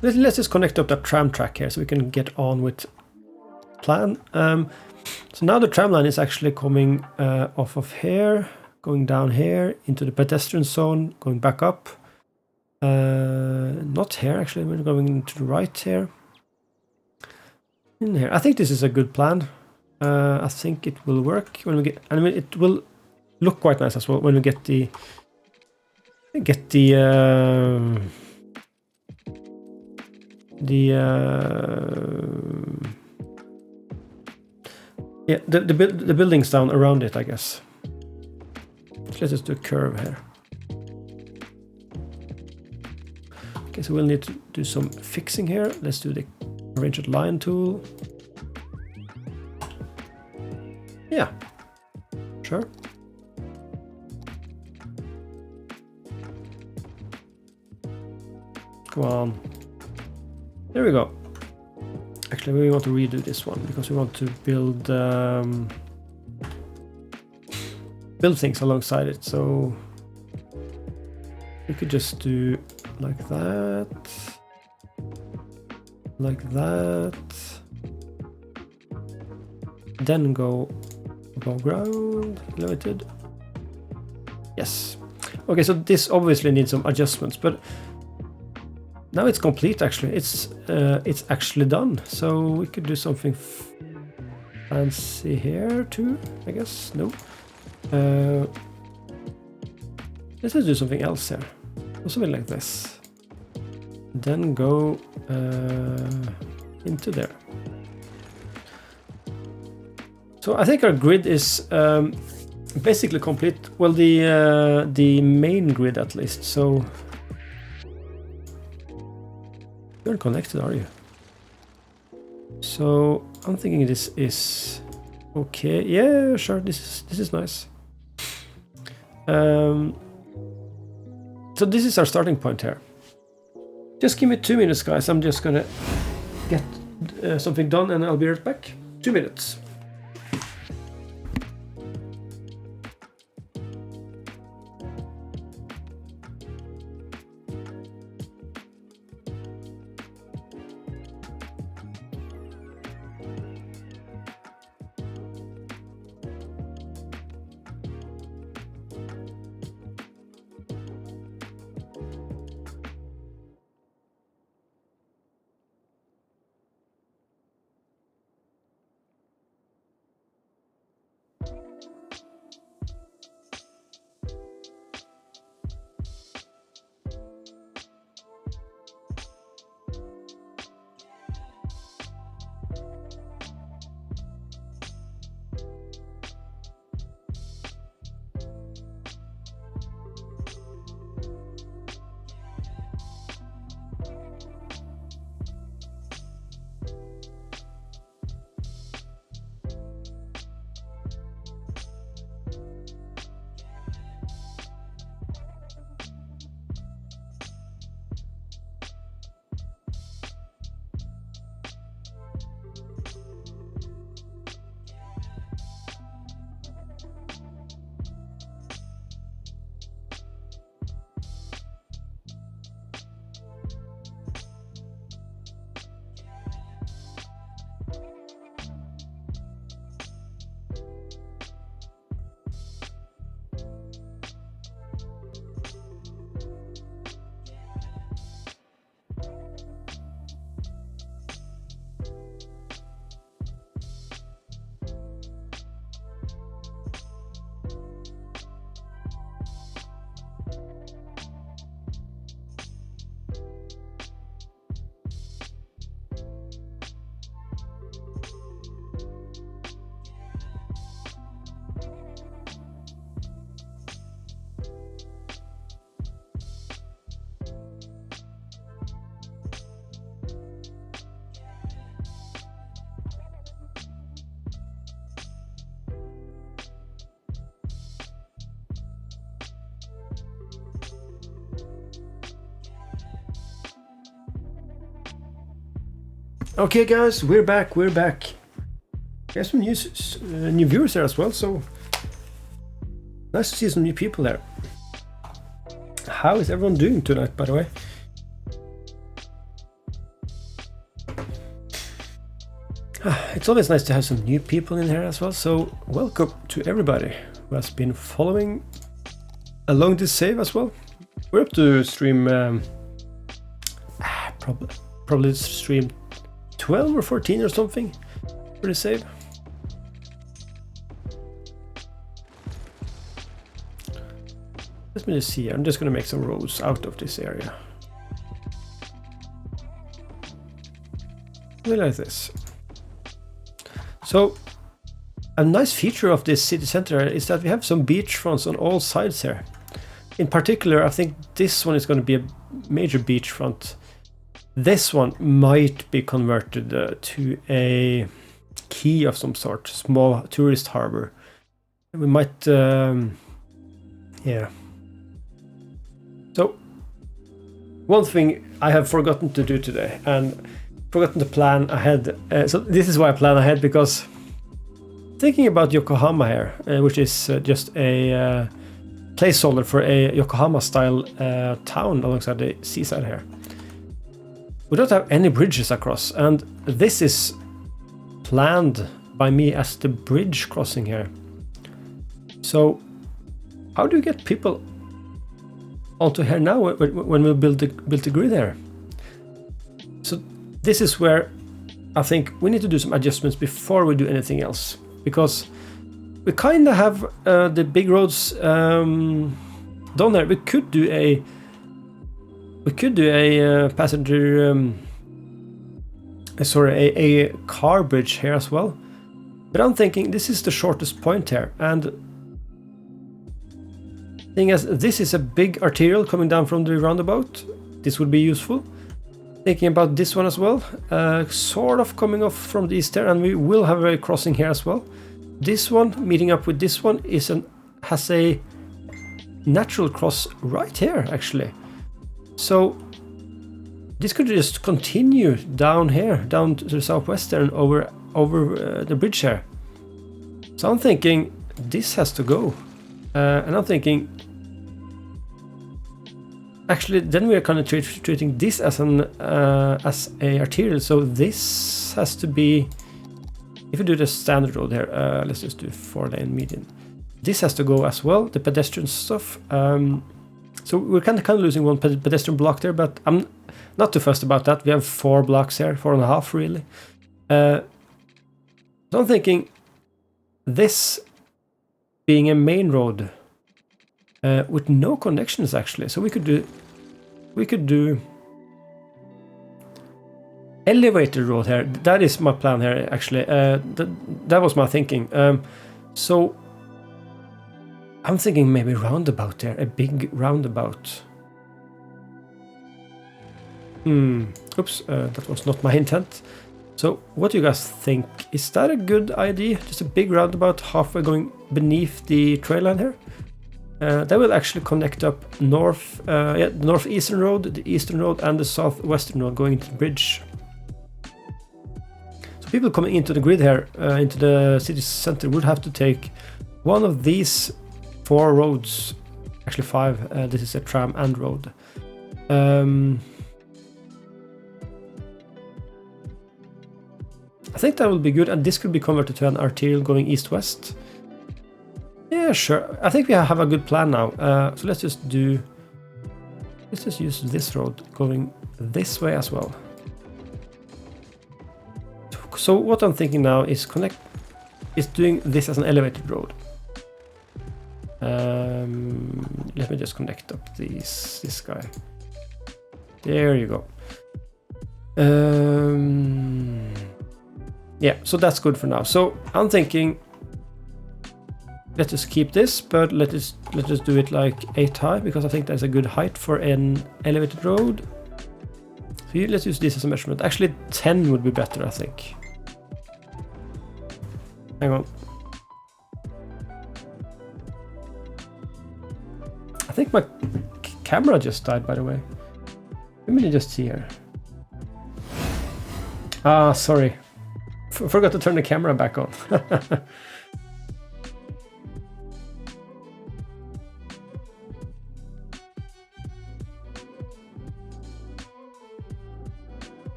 Let's just connect up that tram track here so we can get on with plan. So now the tram line is actually coming off of here, going down here into the pedestrian zone, going back up. Not here actually, we're going to the right here. In here. I think this is a good plan. I think it will work when we get, I mean it will look quite nice as well when we get the yeah, the buildings down around it, I guess. Let's just do a curve here. Okay, so we'll need to do some fixing here. Let's do the arranged line tool. Yeah, sure. Come on. There we go. Actually, we want to redo this one because we want to build build things alongside it. So we could just do like that, then go above ground, limited. Yes. Okay, so this obviously needs some adjustments, but now it's complete. Actually, it's actually done. So we could do something fancy here too, I guess. No. Let's just do something else here. Something like this. Then go into there. So I think our grid is basically complete. Well, the main grid at least. So. You aren't connected, are you? So I'm thinking this is okay. Yeah, sure. This is nice. So this is our starting point here. Just give me 2 minutes, guys. I'm just gonna get something done, and I'll be right back. 2 minutes. Okay, guys, we're back. We have some new viewers there as well, so nice to see some new people there. How is everyone doing tonight, by the way? It's always nice to have some new people in here as well, so welcome to everybody who has been following along this save as well. We're up to stream probably stream 12 or 14 or something for the save. Let me just see. I'm just gonna make some roads out of this area. Like this. So a nice feature of this city center is that we have some beachfronts on all sides here. In particular, I think this one is going to be a major beachfront. This one might be converted to a quay of some sort, small tourist harbor. We might, yeah. So, one thing I have forgotten to do today, and forgotten to plan ahead. So this is why I plan ahead, because thinking about Yokohama here, which is just a placeholder for a Yokohama-style town alongside the seaside here. We don't have any bridges across, and this is planned by me as the bridge crossing here. So how do you get people onto here now when we build the grid here? So this is where I think we need to do some adjustments before we do anything else, because we kind of have the big roads down there. We could do a passenger, a car bridge here as well. But I'm thinking this is the shortest point here, and thing is, this is a big arterial coming down from the roundabout. This would be useful. Thinking about this one as well, sort of coming off from the east there, and we will have a crossing here as well. This one meeting up with this one has a natural cross right here actually. So this could just continue down here, down to the southwest there, and over the bridge here. So I'm thinking this has to go, and I'm thinking actually then we are kind of treating this as a arterial. So this has to be, if we do the standard road here, let's just do 4-lane median. This has to go as well, the pedestrian stuff. So we're kind of losing one pedestrian block there, but I'm not too fussed about that. We have 4 blocks here, 4.5 really. So I'm thinking this being a main road with no connections actually. So we could do elevated road here. That is my plan here actually. That was my thinking. So I'm thinking maybe roundabout there, a big roundabout. Oops, that was not my intent. So what do you guys think? Is that a good idea? Just a big roundabout halfway going beneath the trail line here? That will actually connect up the northeastern road, the eastern road, and the southwestern road going into the bridge. So people coming into the grid here, into the city center, would have to take one of these 4 roads, actually 5. This is a tram and road. I think that will be good, and this could be converted to an arterial going east-west. Yeah, sure. I think we have a good plan now. So let's just use this road going this way as well. So what I'm thinking now is doing this as an elevated road. Let me just connect up this guy. There you go. Yeah, so that's good for now. So I'm thinking, let's just keep this, but let's just do it like 8 high, because I think that's a good height for an elevated road. So let's use this as a measurement. Actually 10 would be better, I think. Hang on. I think my camera just died, by the way. Let me just see here. Ah, sorry. Forgot to turn the camera back on.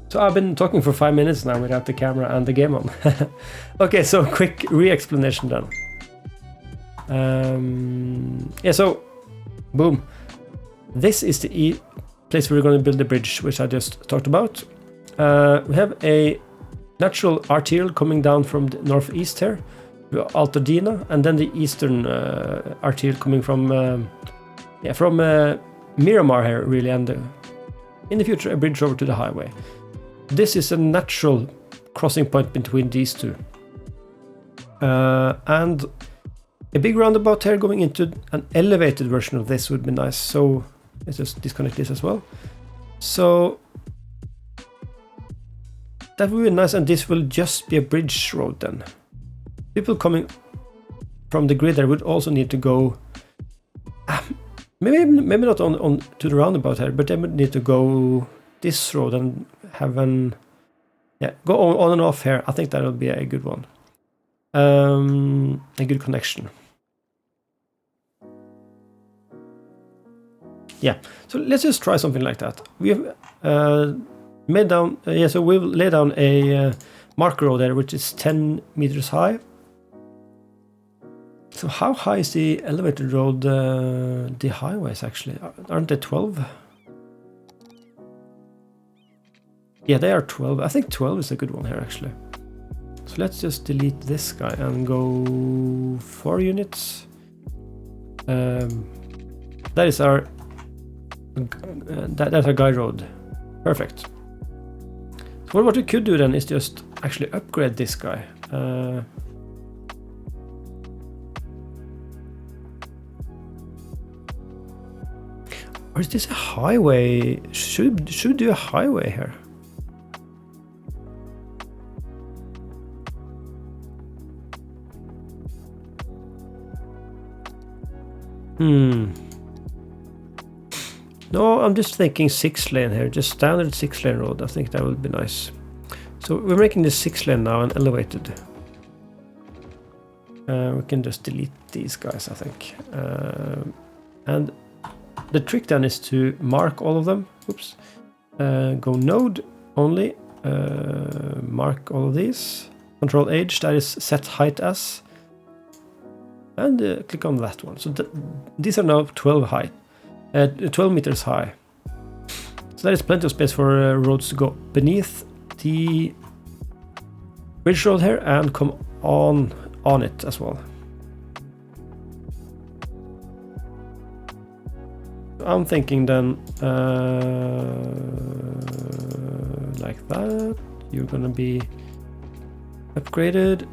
So I've been talking for 5 minutes now without the camera and the game on. Okay, so quick re-explanation then. Yeah, so boom. This is the place where we're going to build the bridge, which I just talked about. We have a natural arterial coming down from the northeast here, Altadena, and then the eastern arterial coming from Miramar here, really, and in the future a bridge over to the highway. This is a natural crossing point between these two. And a big roundabout here going into an elevated version of this would be nice. So let's just disconnect this as well. So that would be nice, and this will just be a bridge road then. People coming from the grid there would also need to go, maybe not on to the roundabout here, but they would need to go this road and have go on and off here. I think that'll be a good one, a good connection. Yeah, so let's just try something like that. We've made down, so we'll lay down a marker road there, which is 10 meters high. So how high is the elevated road? The highways actually, aren't they 12? Yeah, they are 12. I think 12 is a good one here actually. So let's just delete this guy and go 4 units. That is our that's our guide road. Perfect. So what we could do then is just actually upgrade this guy. Or is this a highway? Should do a highway here? No, I'm just thinking 6-lane here, just standard 6-lane road. I think that would be nice. So we're making this 6-lane now and elevated. We can just delete these guys, I think. And the trick then is to mark all of them. Oops. Go node only. Mark all of these. Control H, that is set height as. And click on that one. So these are now 12 meters high. So there is plenty of space for roads to go beneath the bridge road here and come on it as well. I'm thinking then like that. You're gonna be upgraded,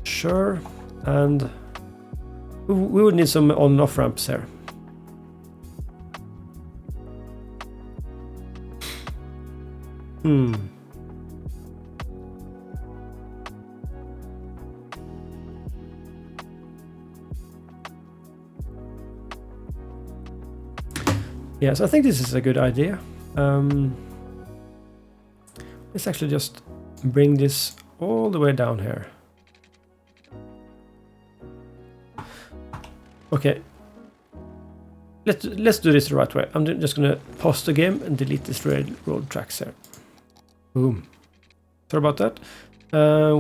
sure, and we would need some on and off ramps here. Yes, I think this is a good idea. Let's actually just bring this all the way down here. Okay, let's do this the right way. I'm just gonna pause the game and delete this road tracks here. Boom. Sorry about that.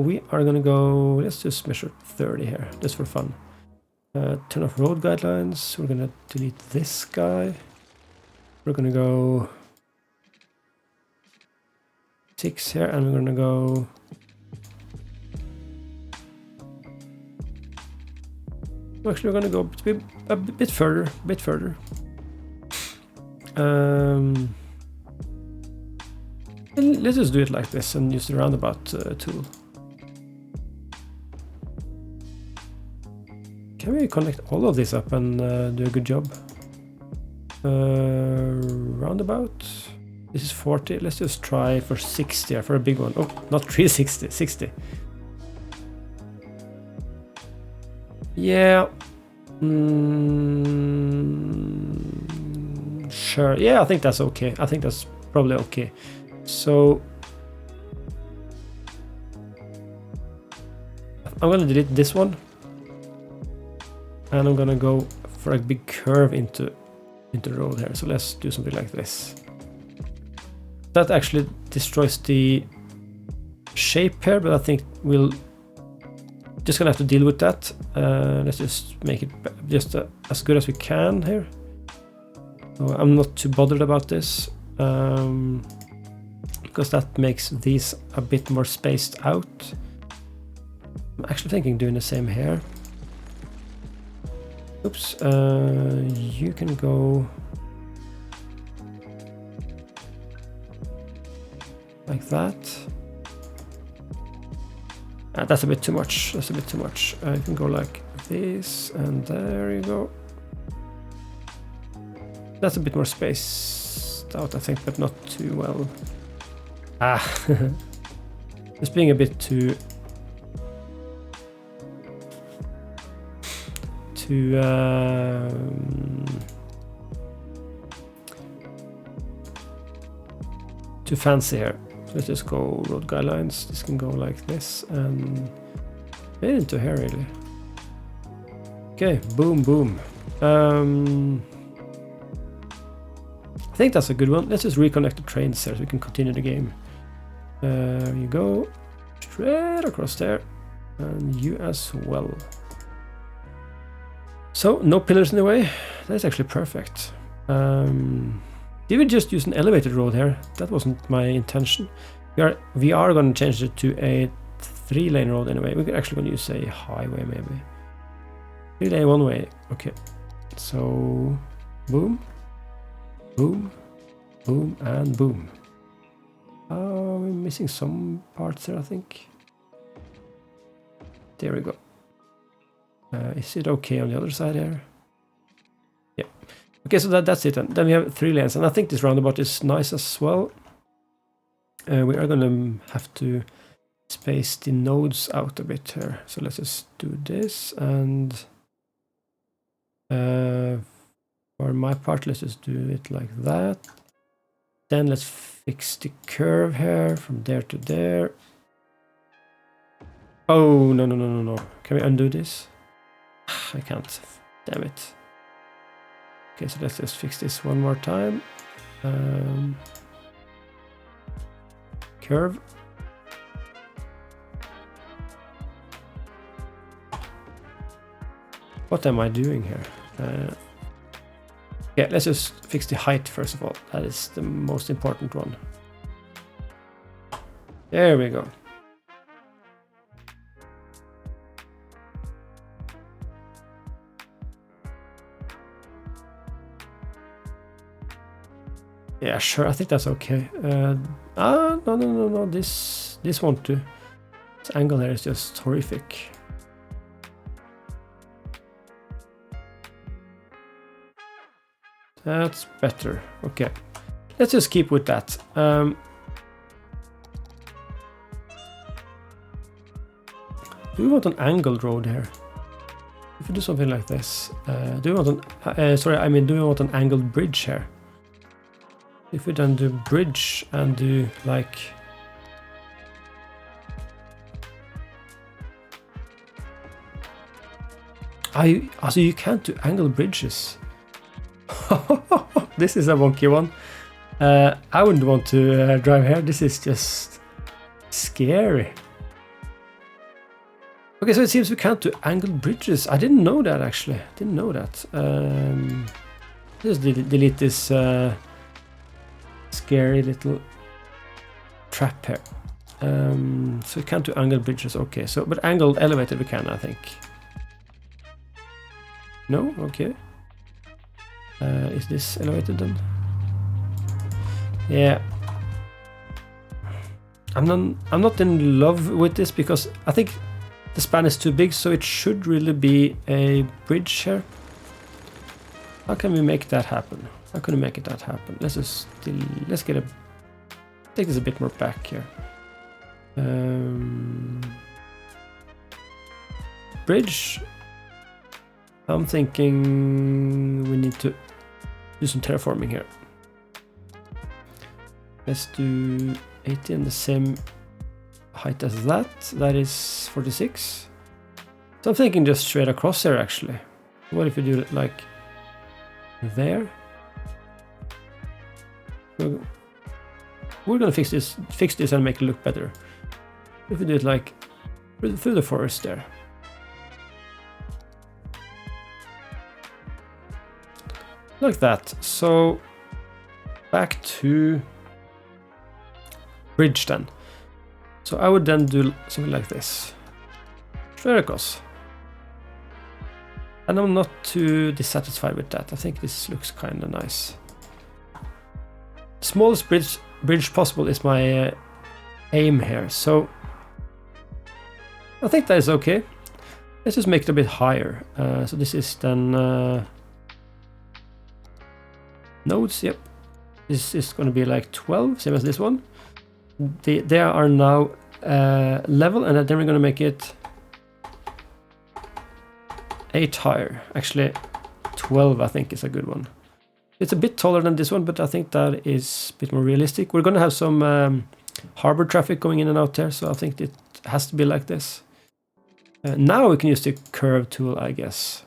We are gonna go. Let's just measure 30 here, just for fun. Turn off road guidelines. We're gonna delete this guy. We're gonna go 6 here, and we're gonna go. Actually, we're gonna go a bit further. Let's just do it like this and use the roundabout tool. Can we connect all of this up and do a good job? Roundabout. This is 40. Let's just try for 60 for a big one. Oh, not 360, 60. Yeah. Sure. Yeah, I think that's okay. I think that's probably okay. So I'm gonna delete this one. And I'm gonna go for a big curve into the road here. So let's do something like this. That actually destroys the shape here, but I think we'll just gonna have to deal with that. Let's just make it just as good as we can here. So I'm not too bothered about this because that makes these a bit more spaced out. I'm actually thinking doing the same here. Oops, you can go like that. That's a bit too much. That's a bit too much. You can go like this, and there you go. That's a bit more spaced out, I think, but not too well. Just being a bit too fancy here. Let's just go road guidelines. This can go like this and get into here really. Okay, boom, boom. I think that's a good one. Let's just reconnect the trains here so we can continue the game. You go straight across there, and you as well. So no pillars in the way. That's actually perfect. Did we just use an elevated road here? That wasn't my intention. We are going to change it to a 3-lane road anyway. We're actually going to use a highway maybe. 3-lane one way. Okay. So boom, boom, boom, and boom. Oh, we're missing some parts there, I think. There we go. Is it okay on the other side here? Yeah. Okay, so that's it then. Then we have 3 lanes, and I think this roundabout is nice as well. We are gonna have to space the nodes out a bit here. So let's just do this, and for my part, let's just do it like that. Then let's fix the curve here from there to there. Oh, no, no, no, no, no. Can we undo this? I can't. Damn it. Okay, so let's just fix this one more time. Curve. What am I doing here? Yeah, let's just fix the height first of all. That is the most important one. There we go. Yeah, sure. I think that's okay. No. This won't do. This angle here is just horrific. That's better. Okay, let's just keep with that. Do we want an angled road here? If we do something like this, do we want an? Do we want an angled bridge here? If we then do bridge and do like so you can't do angled bridges. This is a wonky one. I wouldn't want to drive here. This is just scary. Okay, so it seems we can't do angled bridges. I didn't know that actually. Didn't know that. Just delete this scary little trap here. So we can't do angled bridges. Okay, so but angled elevated we can, I think. No, okay. Is this elevated then? Yeah. I'm not in love with this because I think the span is too big, so it should really be a bridge here. How can we make that happen? How can we make that happen? Let's just take this a bit more back here. Bridge. I'm thinking we need to do some terraforming here. Let's do 80 and the same height as that. That is 46. So I'm thinking just straight across here actually. What if we do it like there? So we're gonna fix this and make it look better. If we do it like through the forest there. Like that. So back to bridge then. So I would then do something like this. Straight across. And I'm not too dissatisfied with that. I think this looks kind of nice. Smallest bridge possible is my aim here. So I think that is okay. Let's just make it a bit higher. So this is then nodes. Yep. This is going to be like 12, same as this one. They are now level, and then we're going to make it 8 higher. Actually, 12 I think is a good one. It's a bit taller than this one, but I think that is a bit more realistic. We're going to have some harbor traffic going in and out there, so I think it has to be like this. Now we can use the curve tool, I guess.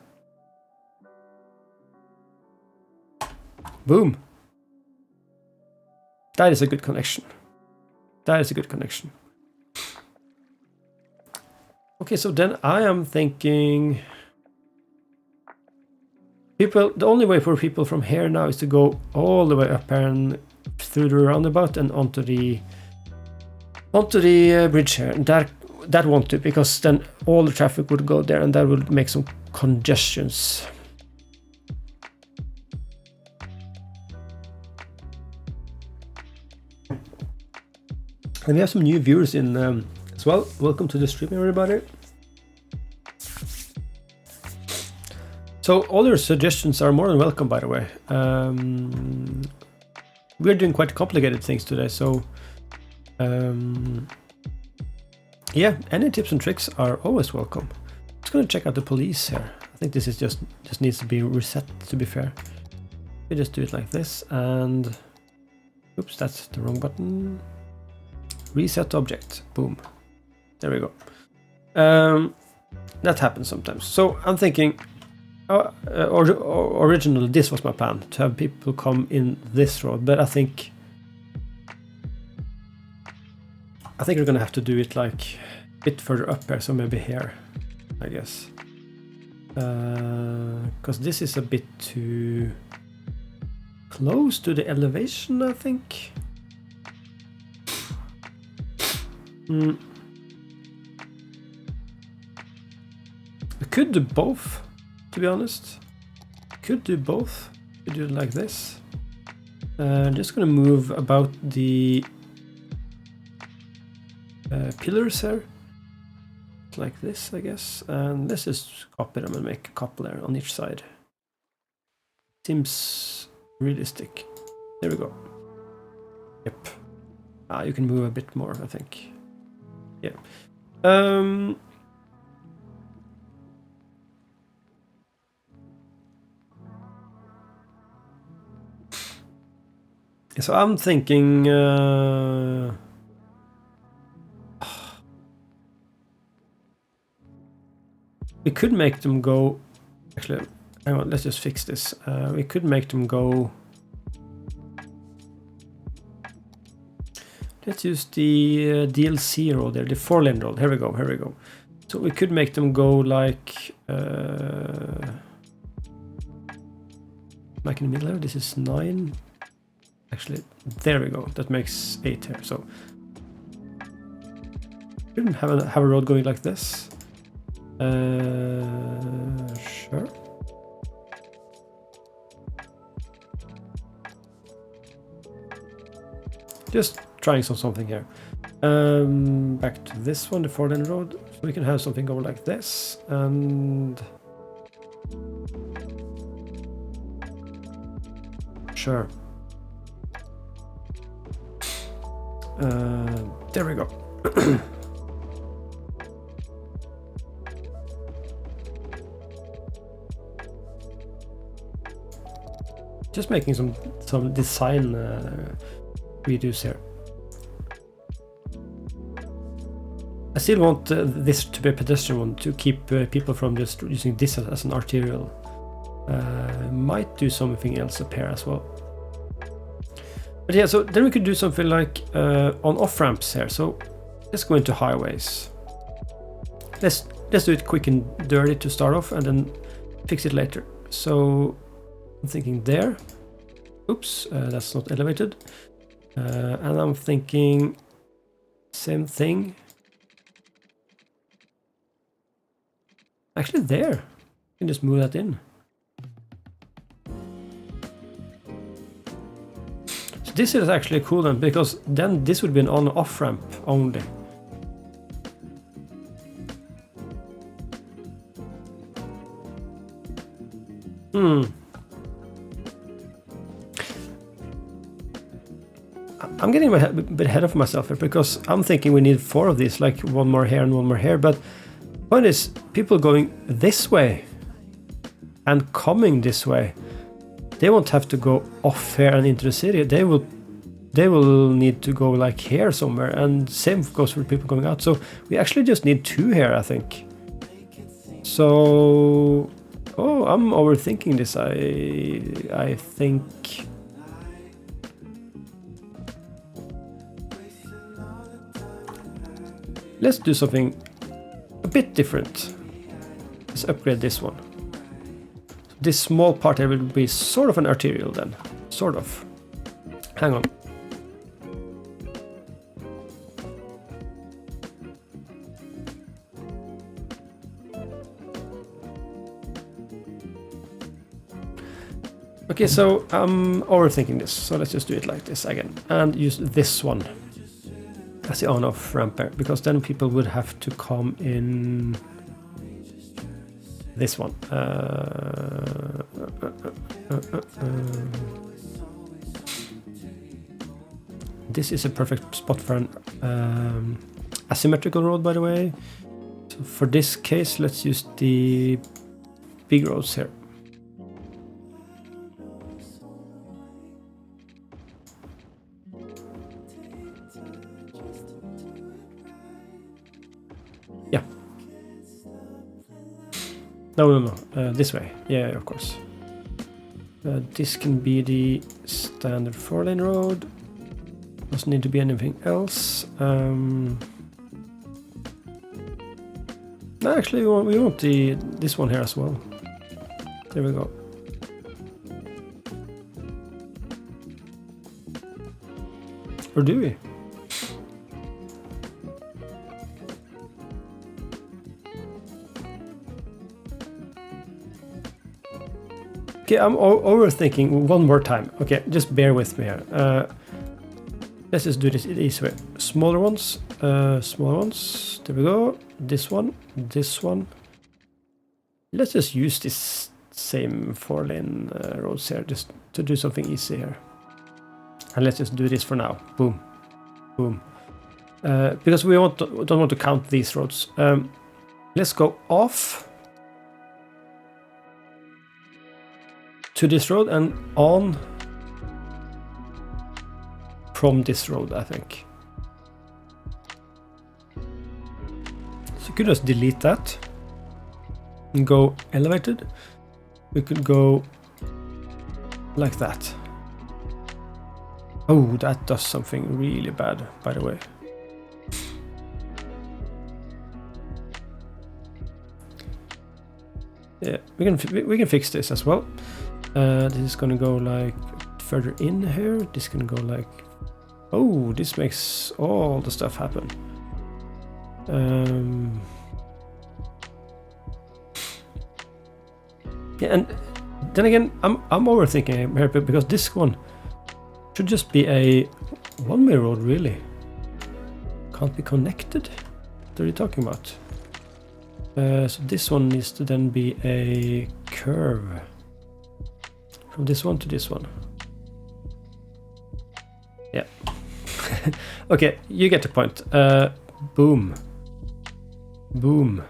Boom. That is a good connection. That is a good connection. Okay, so then I am thinking the only way for people from here now is to go all the way up and through the roundabout and onto the bridge here. And that won't do, because then all the traffic would go there and that would make some congestions. And we have some new viewers in as well. Welcome to the stream, everybody. So all your suggestions are more than welcome, by the way. We're doing quite complicated things today, so yeah, any tips and tricks are always welcome. I'm just gonna check out the police here. I think this is just needs to be reset, to be fair. We just do it like this, and oops, that's the wrong button. Reset object. Boom. There we go. That happens sometimes. So I'm thinking, originally this was my plan, to have people come in this road, but I think we're gonna have to do it like a bit further up here, so maybe here, I guess. Because this is a bit too close to the elevation, I think. We could do both, to be honest. Could do both. Could do it like this. Just gonna move about the pillars here, like this, I guess. And let's just copy them and make a couple there on each side. Seems realistic. There we go. Yep. You can move a bit more, I think. Yeah. So I'm thinking we could make them go, actually, hang on, let's just fix this. We could make them go, let's use the DLC road there, the 4-lane road. Here we go, here we go. So we could make them go like in the middle here. This is 9. Actually, there we go. That makes 8 here. So we can have a road going like this. Sure. Just trying something here. Back to this one, the 4-lane road. So we can have something go like this, and sure. There we go. Just making some design redos here. I still want this to be a pedestrian one to keep people from just using this as an arterial. Might do something else up here as well. But yeah, so then we could do something like on off ramps here. So let's go into highways. Let's do it quick and dirty to start off, and then fix it later. So I'm thinking there. Oops, that's not elevated. And I'm thinking same thing. Actually, there. You can just move that in. So this is actually cool then, because then this would be an on-off ramp only. I'm getting a bit ahead of myself here, because I'm thinking we need 4 of these, like one more here and one more here. But the point is, people going this way and coming this way, they won't have to go off here and into the city. They will need to go like here somewhere, and same goes for people going out. So we actually just need 2 here, I think. So, oh, I'm overthinking this. I think. Let's do something a bit different. Let's upgrade this one. This small part here will be sort of an arterial then. Sort of. Hang on. Okay, so I'm overthinking this. So let's just do it like this again. And use this one as the on-off ramp there, because then people would have to come in this one. This is a perfect spot for an asymmetrical road, by the way. So for this case, let's use the big roads here. No. This way. Yeah, of course. This can be the standard 4-lane road. Doesn't need to be anything else. No, actually, we want this one here as well. There we go. Or do we? Okay, I'm overthinking one more time. Okay, just bear with me here. Let's just do this easy way. Smaller ones. There we go. This one. Let's just use this same 4-lane roads here, just to do something easy here. And let's just do this for now. Boom. Boom. Because we don't want to count these roads. Let's go off to this road and on from this road, I think. So you could just delete that and go elevated. We could go like that. Oh, that does something really bad, by the way. Yeah, we can fix this as well. This is gonna go like further in here. This can go like, oh, this makes all the stuff happen. Yeah, and then again, I'm overthinking here because this one should just be a one-way road, really. Can't be connected. What are you talking about? So this one needs to then be a curve. From this one to this one. Yeah. Okay, you get the point. Boom. Boom.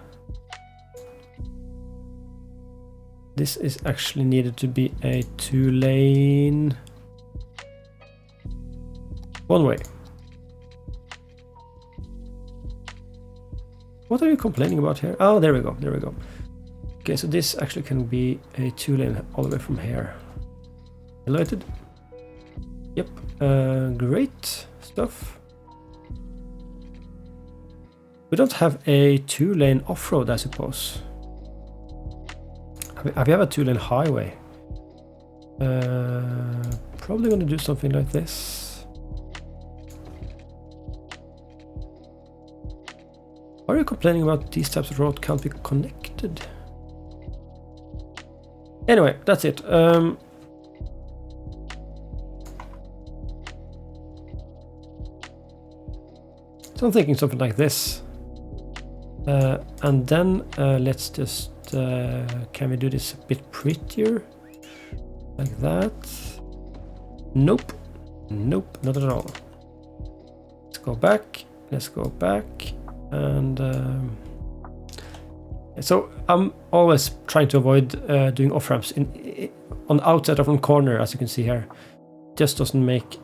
This is actually needed to be a 2-lane. One way. What are you complaining about here? Oh, there we go, there we go. Okay, so this actually can be a 2-lane all the way from here. Elevated. Yep, great stuff. We don't have a 2-lane off-road, I suppose. We have a 2-lane highway. Probably going to do something like this. Are you complaining about these types of roads can't be connected? Anyway, that's it. So I'm thinking something like this. And then let's just... can we do this a bit prettier? Like that? Nope. Nope, not at all. Let's go back. Let's go back. And so I'm always trying to avoid doing off-ramps on the outside of one corner, as you can see here. Just doesn't make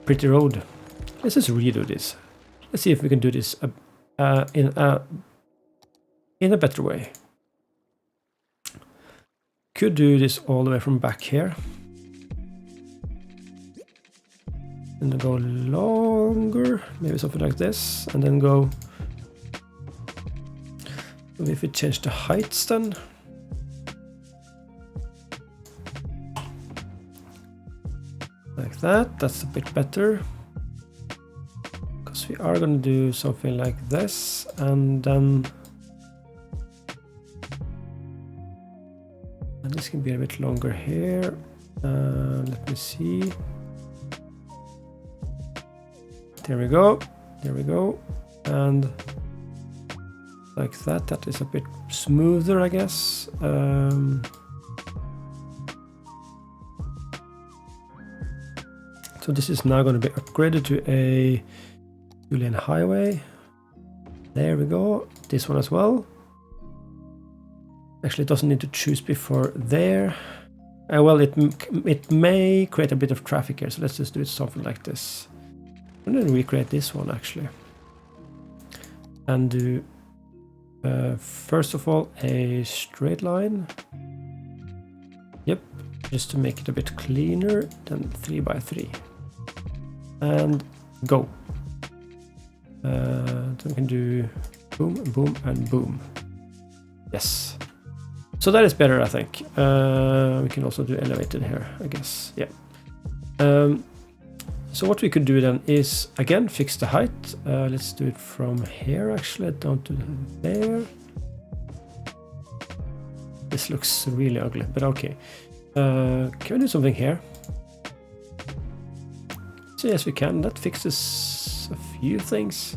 pretty road. Let's just redo this. Let's see if we can do this in a better way. Could do this all the way from back here. And then go longer, maybe something like this, and then go. If we change the heights then. Like that, that's a bit better. Because we are going to do something like this, and then. And this can be a bit longer here. Let me see. There we go. There we go. And like that. That is a bit smoother, I guess. So this is now going to be upgraded to a 2-lane highway. There we go. This one as well. Actually, it doesn't need to choose before there. Well, it may create a bit of traffic here, so let's just do it something like this. I'm going to recreate this one actually. And do, first of all, a straight line. Yep, just to make it a bit cleaner than 3x3. And go. Then we can do boom, boom, and boom. Yes. So that is better, I think. We can also do elevated here, I guess. Yeah. So what we could do then is, again, fix the height. Let's do it from here, actually, down to there. This looks really ugly, but okay. Can we do something here? So yes, we can. That fixes a few things.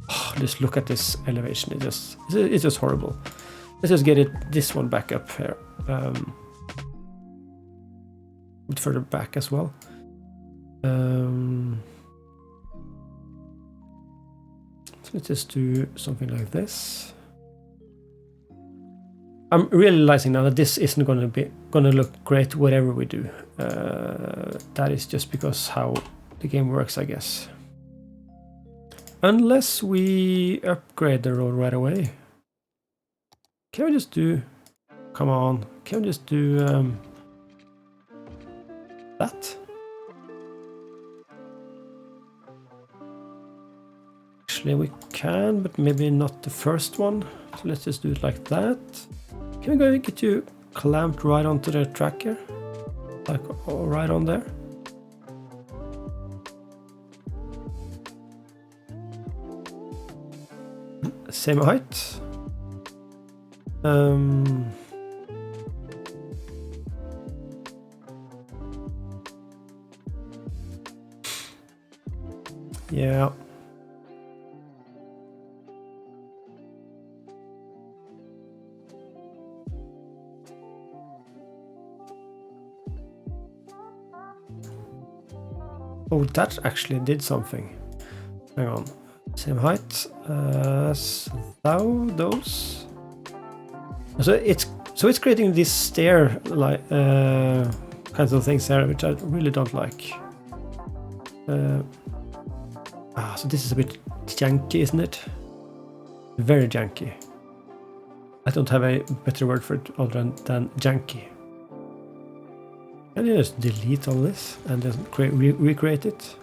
Oh, just look at this elevation. It's just horrible. Let's just get this one back up here. A bit further back as well. So let's just do something like this. I'm realizing now that this isn't going to look great whatever we do. That is just because how the game works, I guess. Unless we upgrade the road right away. Can we just do... Come on. Can we just do... that? Actually, we can, but maybe not the first one. So let's just do it like that. Can we go and get you clamped right onto the track here? Like, right on there? Same height. Yeah. Oh, that actually did something. Hang on. Same height as those. So it's creating this stair like kinds of things there, which I really don't like. So this is a bit janky, isn't it? Very janky. I don't have a better word for it other than janky. Can you just delete all this and just recreate it?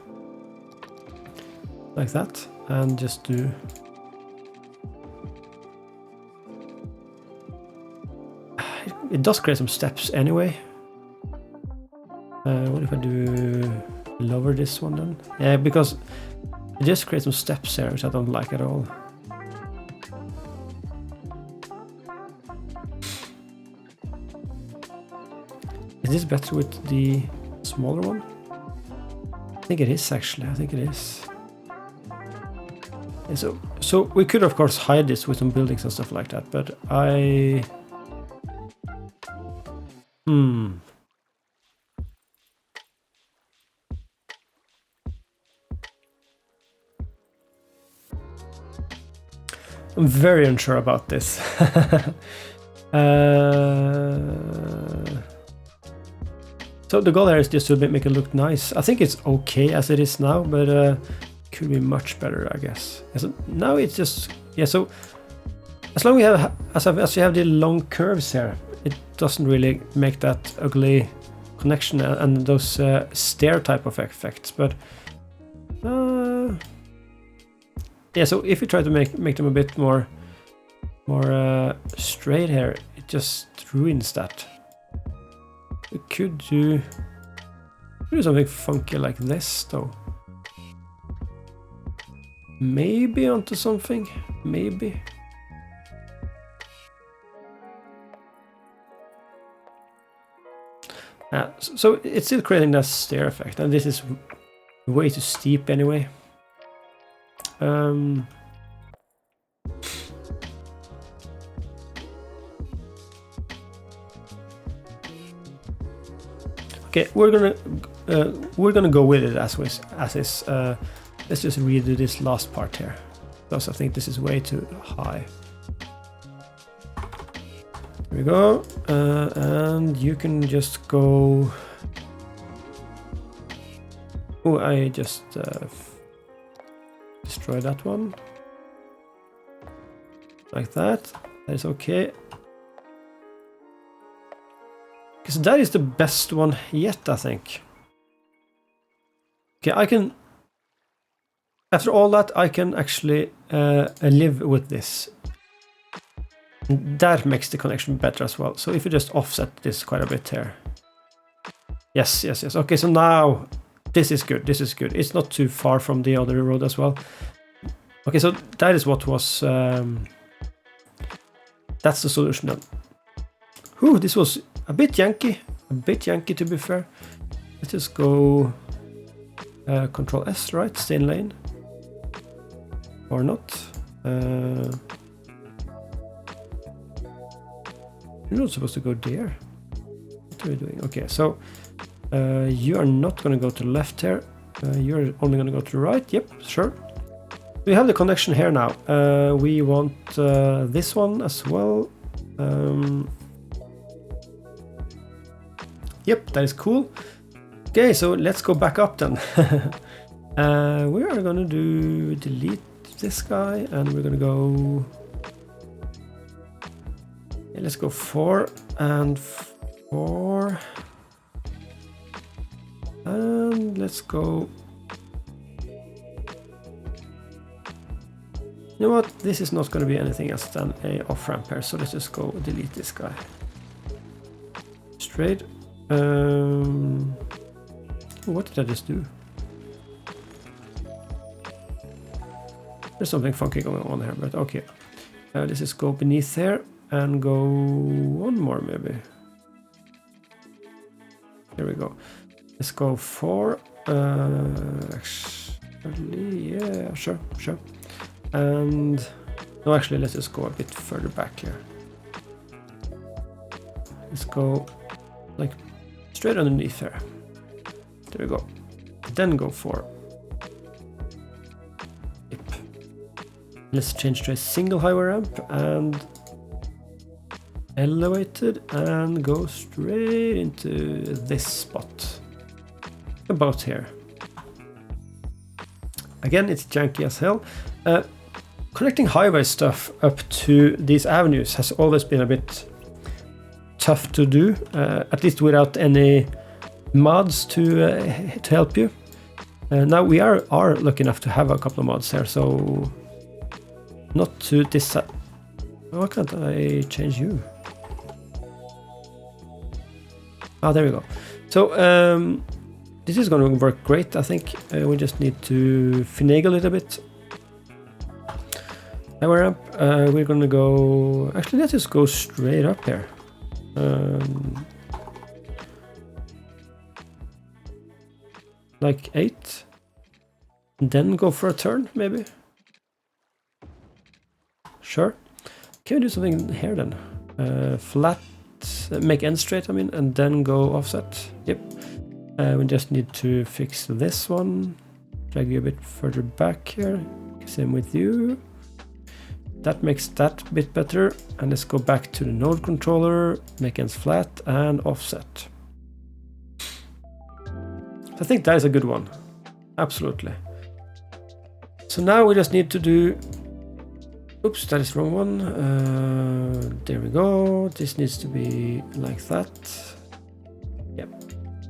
Like that. And just do... It does create some steps anyway. What if I do lower this one then? Yeah, because it just creates some steps there, which I don't like at all. Is this better with the smaller one? I think it is actually, I think it is. Yeah, so we could of course hide this with some buildings and stuff like that, but I... I'm very unsure about this. So the goal here is just to make it look nice. I think it's okay as it is now, but could be much better, I guess. Yeah, so now it's just, yeah, so as long as you have the long curves here, it doesn't really make that ugly connection and those stair type of effects, but yeah, so if you try to make them a bit more straight here, it just ruins that. We could do something funky like this though. Maybe onto something, maybe. So it's still creating that stair effect, and this is way too steep anyway. Okay, we're gonna go with it as is. Let's just redo this last part here, because I think this is way too high. Here we go, and you can just go. Oh, I just destroyed that one. Like that. That is okay. Because that is the best one yet, I think. Okay, I can... After all that, I can actually live with this. That makes the connection better as well. So if you just offset this quite a bit here. Yes, yes, yes. Okay, so now this is good. This is good. It's not too far from the other road as well. Okay, so that is what was... that's the solution then. Whew, this was a bit janky. A bit janky to be fair. Let's just go... Control S, right? Stay in lane. Or not. You're not supposed to go there. What are you doing? Okay, so you are not going to go to the left here. You're only going to go to the right. Yep, sure. We have the connection here now. We want this one as well. Yep, that is cool. Okay, so let's go back up then. We are going to do delete this guy, and we're going to go... Okay, let's go 4 and 4. And let's go... You know what? This is not going to be anything else than a off-ramp here, so let's just go delete this guy. Straight. What did I just do? There's something funky going on here, but okay. Let's just go beneath here and go one more maybe. There we go. Let's go 4. Actually, yeah, sure. And no, actually, let's just go a bit further back here. Let's go like straight underneath here. There we go. Then go 4. Yep. Let's change to a single highway ramp and elevated and go straight into this spot. About here. Again, it's janky as hell. connecting highway stuff up to these avenues has always been a bit tough to do, at least without any mods to help you. Now we are lucky enough to have a couple of mods here, so not to why can't I change you? Ah, there we go. So this is going to work great, I think. We just need to finagle a little bit. Power up. We're going to go... Actually, let's just go straight up here. Like 8. And then go for a turn, maybe. Sure. Can we do something here then? Flat, make end straight, I mean, and then go offset. Yep. We just need to fix this one. Drag you a bit further back here. Same with you. That makes that a bit better. And let's go back to the node controller, make ends flat and offset. I think that is a good one. Absolutely. So now we just need to do... Oops, that is the wrong one. There we go. This needs to be like that. Yep,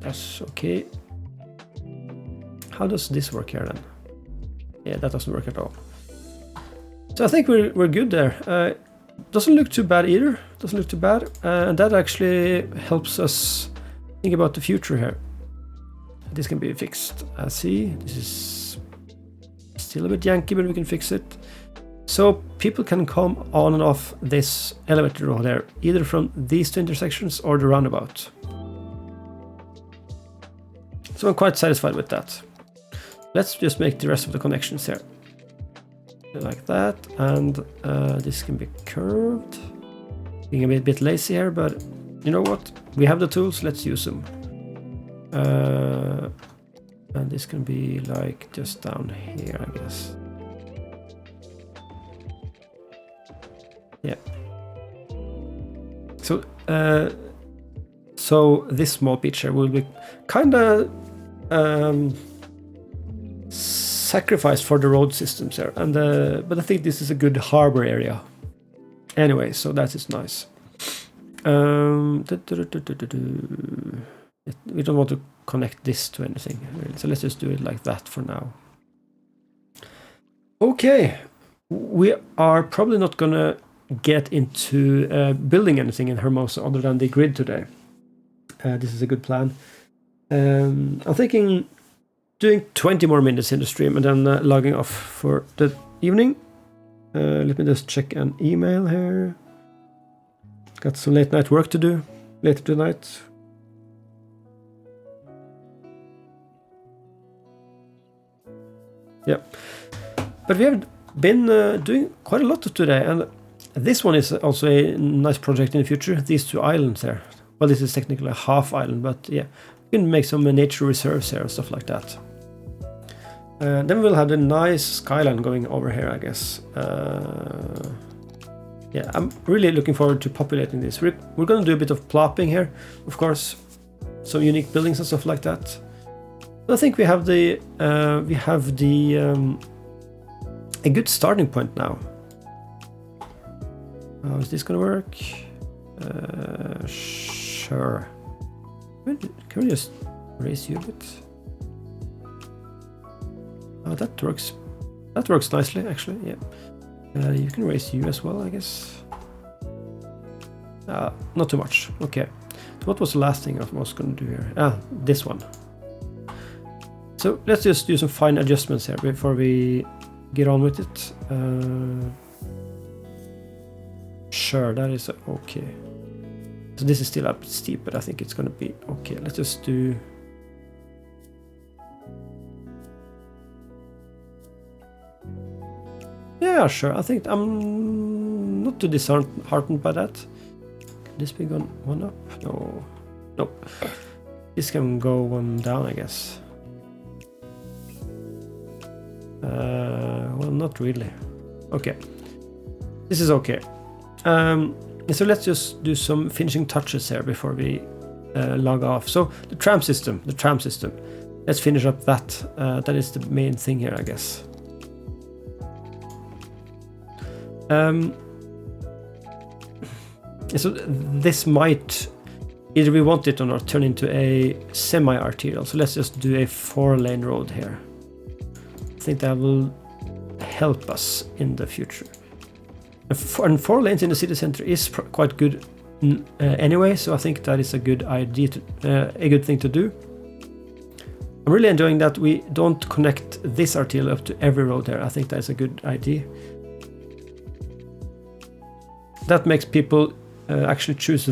that's okay. How does this work here then? Yeah, that doesn't work at all. So I think we're good there. Doesn't look too bad either. Doesn't look too bad. And that actually helps us think about the future here. This can be fixed. See, this is still a bit janky, but we can fix it. So people can come on and off this elevator road there, either from these two intersections or the roundabout. So I'm quite satisfied with that. Let's just make the rest of the connections here. Like that, and this can be curved. Being a bit lazy here, but you know what? We have the tools, let's use them. And this can be like just down here, I guess. Yeah. So this small pitch here will be kind of sacrificed for the road systems here, and but I think this is a good harbor area. Anyway, so that is nice. We don't want to connect this to anything, really. So let's just do it like that for now. Okay, we are probably not gonna get into building anything in Hermosa other than the grid today. This is a good plan. I'm thinking doing 20 more minutes in the stream and then logging off for the evening. Let me just check an email here. Got some late night work to do later tonight. Yeah, but we have been doing quite a lot today, and this one is also a nice project in the future. These two islands there. Well, this is technically a half island, but yeah, we can make some nature reserves here and stuff like that. Then we'll have the nice skyline going over here, I guess. Yeah, I'm really looking forward to populating this. We're going to do a bit of plopping here, of course, some unique buildings and stuff like that. I think we have a good starting point now. How is this gonna work? Sure. Can we just raise you a bit? Oh, that works. That works nicely, actually. Yeah. You can raise you as well, I guess. Not too much. Okay. So what was the last thing I was going to do here? This one. So let's just do some fine adjustments here before we get on with it. Sure, that is okay. So this is still up steep, but I think it's going to be okay. Let's just do... Yeah, sure. I think I'm not too disheartened by that. Can this be one up? No. Nope. This can go one down, I guess. Well, not really. Okay. This is okay. So let's just do some finishing touches here before we log off. So the tram system. Let's finish up that. That is the main thing here, I guess. So this might, either we want it or not, turn into a semi-arterial. So let's just do a 4-lane road here. I think that will help us in the future. And 4 lanes in the city center is quite good anyway, so I think that is a good idea, a good thing to do. I'm really enjoying that we don't connect this arterial up to every road there. I think that is a good idea. That makes people actually choose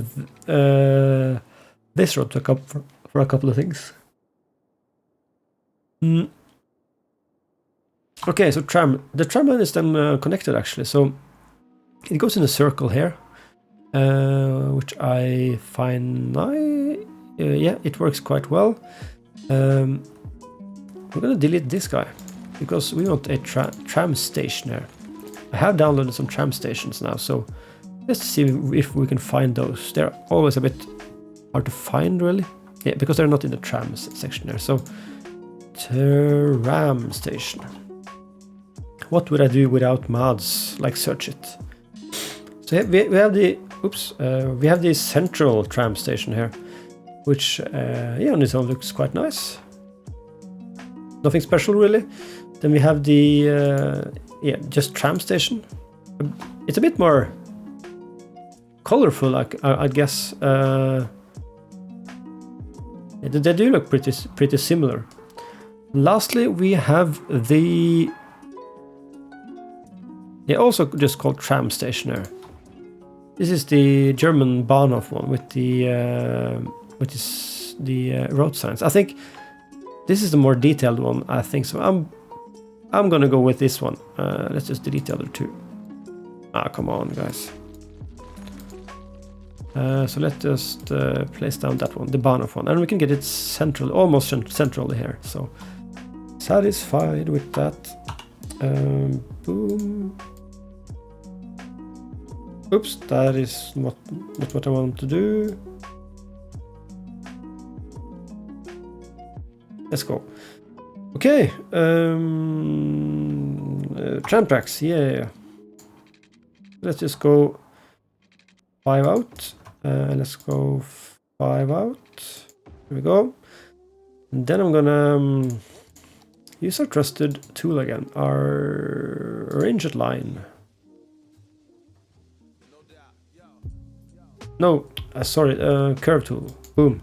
this road for a couple of things. Okay, so the tram line is then connected actually. So it goes in a circle here, which I find nice. Yeah, it works quite well. We're gonna delete this guy because we want a tram station here. I have downloaded some tram stations now, so let's see if we can find those. They're always a bit hard to find, really. Yeah, because they're not in the tram section there. So, tram station. What would I do without mods? Like search it. So we have the we have the central tram station here, which yeah, on its own looks quite nice. Nothing special really. Then we have the yeah, just tram station. It's a bit more colorful, I guess. They do look pretty similar. Lastly, we have the also just called tram station here. This is the German Bahnhof one with the road signs. I think this is the more detailed one. I think so. I'm gonna go with this one. Let's just delete the other two. Ah, come on, guys. So let's just place down that one, the Bahnhof one, and we can get it central, almost centrally here. So satisfied with that. Boom. Oops, that is not what I want to do. Let's go. Okay. Tram tracks, yeah. Let's just go 5 out. Let's go 5 out. Here we go. And then I'm gonna use our trusted tool again, our ranged line. No, sorry, curve tool. Boom.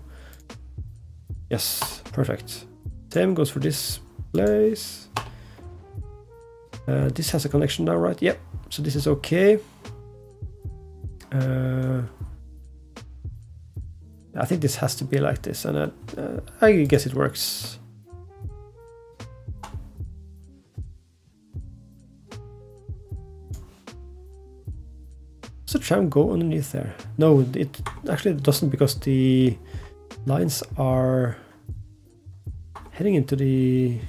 Yes, perfect. Same goes for this place. This has a connection now, right? Yep. So this is okay. I think this has to be like this, and I guess it works. Does the tram go underneath there? No, it actually doesn't, because the lines are heading into the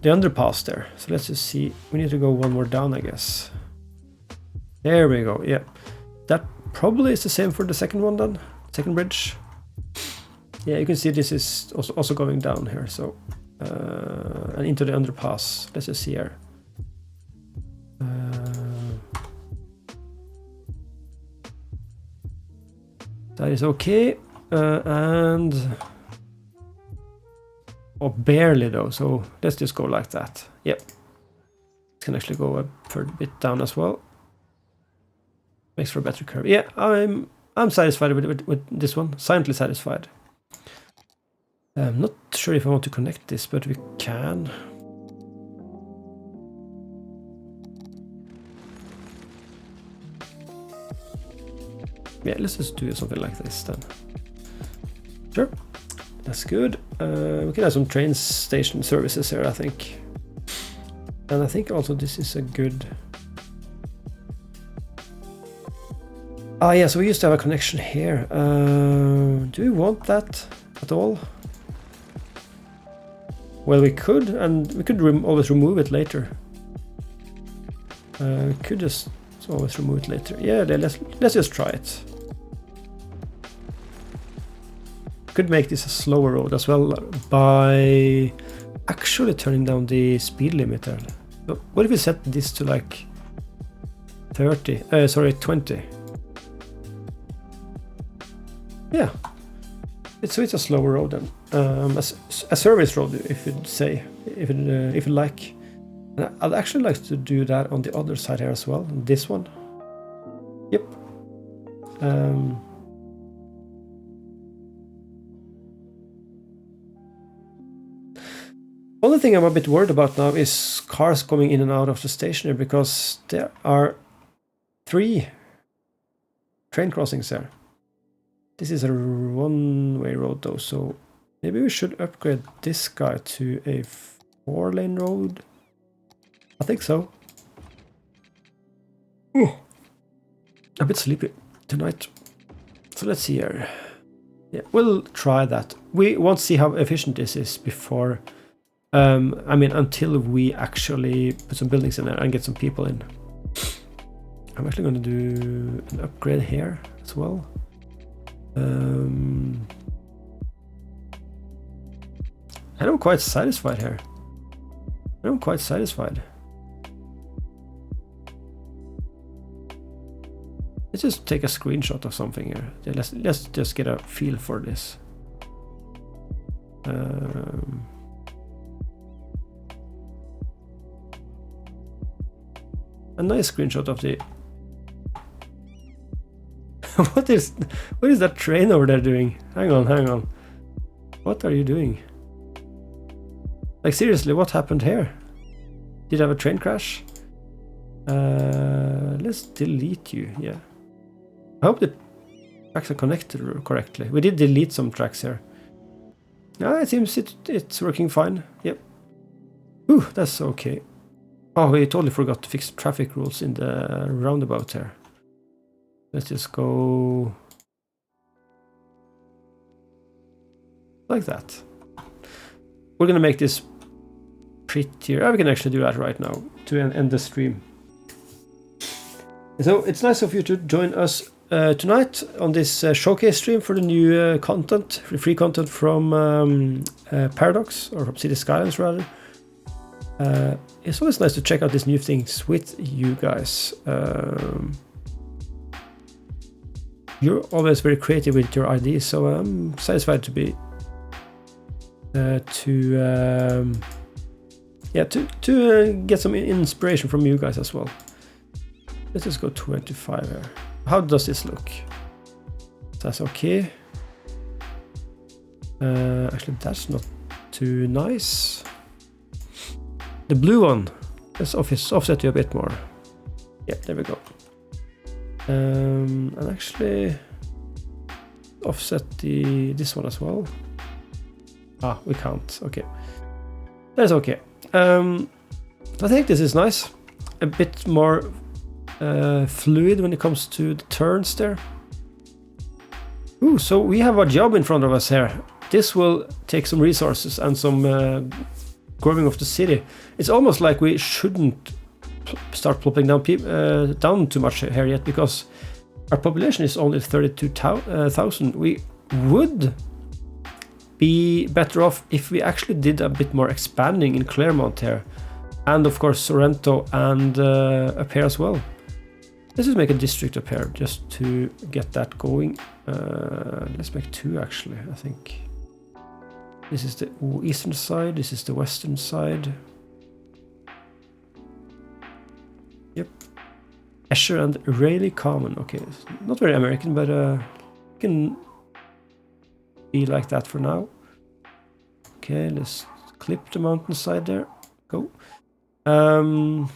underpass there. So let's just see. We need to go one more down, I guess. There we go. Yeah, that probably is the same for the second one then. Second bridge. Yeah, you can see this is also going down here. So and into the underpass. Let's just see here. That is okay. And oh, barely though, so let's just go like that. Yep. Can actually go a bit down as well. Makes for a better curve. Yeah, I'm satisfied with this one. Silently satisfied. I'm not sure if I want to connect this, but we can. Yeah, let's just do something like this then. Sure. That's good. We can have some train station services here, I think. And I think also this is a good... Ah, yeah, so we used to have a connection here. Do we want that at all? Well, we could, and we could always remove it later. We could just always remove it later. Yeah, let's just try it. could make this a slower road as well by actually turning down the speed limiter. But what if we set this to like 20? Yeah, so it's a slower road then, a service road, if you'd say, if you like. And I'd actually like to do that on the other side here as well. This one. Yep. Only thing I'm a bit worried about now is cars coming in and out of the station here, because there are 3 train crossings there. This is a one-way road though, so maybe we should upgrade this guy to a 4-lane road. I think so. Ooh. A bit sleepy tonight. So let's see here. Yeah, we'll try that. We won't see how efficient this is before, I mean, until we actually put some buildings in there and get some people in. I'm actually going to do an upgrade here as well. And I'm quite satisfied here. I'm quite satisfied. Let's just take a screenshot of something here. Yeah, let's just get a feel for this. A nice screenshot of the. What is that train over there doing? Hang on. What are you doing? Like seriously, what happened here? Did I have a train crash? Let's delete you. Yeah. I hope the tracks are connected correctly. We did delete some tracks here. It seems it's working fine. Yep. Ooh, that's okay. Oh, we totally forgot to fix traffic rules in the roundabout here. Let's just go like that. We're gonna make this prettier. We can actually do that right now to end the stream. So it's nice of you to join us tonight on this showcase stream for the new content, free content from Paradox, or from City Skylines rather. It's always nice to check out these new things with you guys. You're always very creative with your ideas, so I'm satisfied to be to get some inspiration from you guys as well. Let's just go 25 here. How does this look? That's okay. Actually, that's not too nice. The blue one. Let's offset you a bit more. Yeah, there we go. And actually offset this one as well. We can't. Okay, that's okay. I think this is nice. A bit more fluid when it comes to the turns there. Ooh, so we have a job in front of us here. This will take some resources and some growing of the city. It's almost like we shouldn't start plopping down too much here yet, because our population is only 32,000. We would be better off if we actually did a bit more expanding in Claremont here, and of course Sorrento and up here as well. Let's just make a district up here just to get that going. Let's make 2 actually, I think. This is the eastern side, this is the western side. Yep. Escher and Rayleigh Common. Okay, not very American, but can be like that for now. Okay, let's clip the mountainside there. Go. I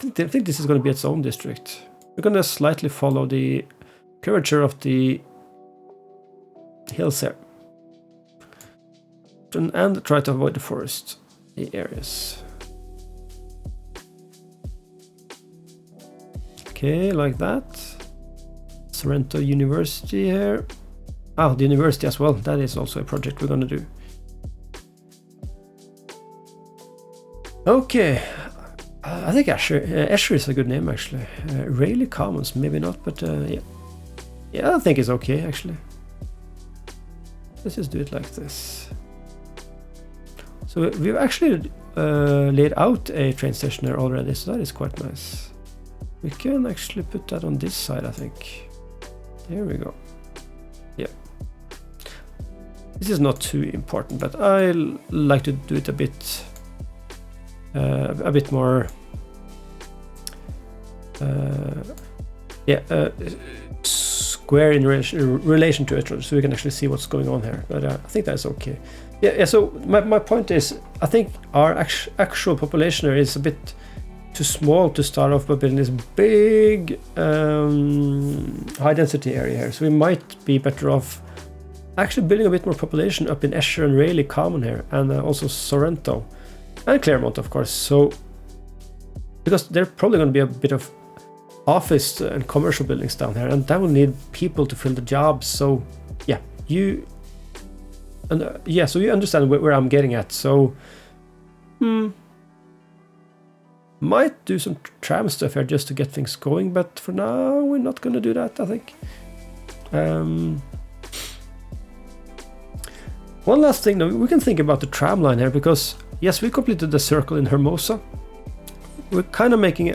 think this is going to be its own district. We're going to slightly follow the curvature of the hills here. And try to avoid the forest areas. Okay, like that. Sorrento University here. The university as well. That is also a project we're gonna do. Okay. I think Escher is a good name actually. Rayleigh Commons, maybe not, but yeah. Yeah, I think it's okay actually. let's just do it like this. So we've actually laid out a train station there already, so that is quite nice. We can actually put that on this side, I think. There we go. Yeah. This is not too important, but I like to do it a bit more square in relation to it, so we can actually see what's going on here. But I think that's okay. Yeah. So my point is, I think our actual population here is a bit too small to start off by building this big high density area here. So we might be better off actually building a bit more population up in Escher and Rayleigh Common here, and also Sorrento and Claremont, of course. So because there's probably going to be a bit of office and commercial buildings down here, and that will need people to fill the jobs. So yeah, you understand where I'm getting at. So might do some tram stuff here just to get things going, but for now we're not going to do that, I think. One last thing though, we can think about the tram line here, because yes, we completed the circle in Hermosa. We're kind of making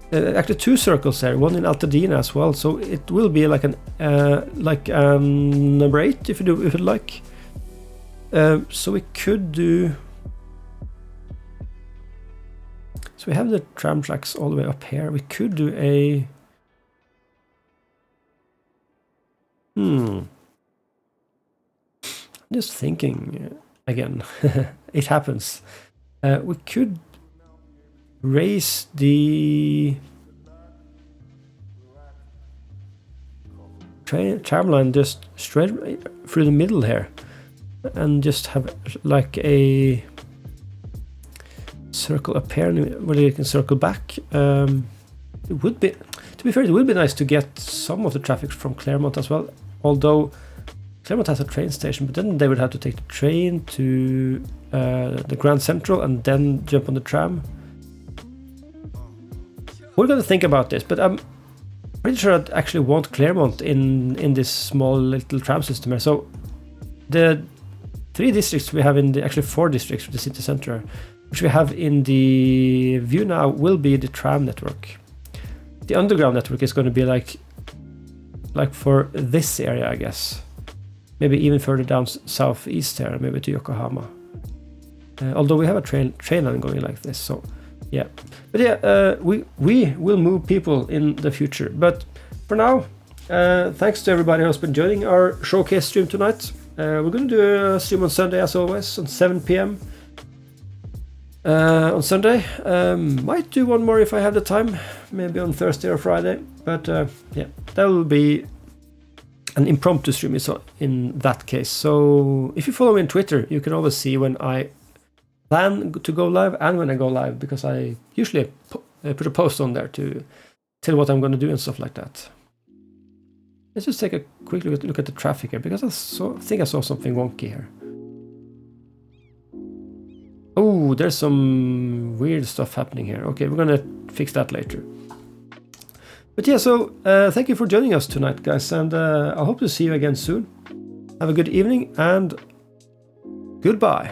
actually two circles there, one in Altadena as well. So it will be like number 8 if you like. So we could do. So we have the tram tracks all the way up here. We could do a. I'm just thinking again. It happens. We could raise the tram line just straight through the middle here, and just have like a circle up here where you can circle back. It would be, to be fair, it would be nice to get some of the traffic from Claremont as well, although Claremont has a train station, but then they would have to take the train to the Grand Central and then jump on the tram. We're going to think about this, but I'm pretty sure I'd actually want Claremont in this small little tram system here. So the 3 districts we have in the, actually 4 districts with the city center, which we have in the view now, will be the tram network. The underground network is going to be like for this area, I guess. Maybe even further down southeast here, maybe to Yokohama. Although we have a train line going like this, so yeah. But yeah, we will move people in the future. But for now, thanks to everybody who's been joining our showcase stream tonight. We're going to do a stream on Sunday as always, on 7 p.m. On Sunday. Might do one more if I have the time, maybe on Thursday or Friday. But yeah, that will be an impromptu stream in that case. So if you follow me on Twitter, you can always see when I plan to go live and when I go live, because I usually put a post on there to tell what I'm going to do and stuff like that. Let's just take a quick look at the traffic here, because I think I saw something wonky here. Oh, there's some weird stuff happening here. Okay, we're going to fix that later. But yeah, so thank you for joining us tonight, guys, and I hope to see you again soon. Have a good evening and goodbye.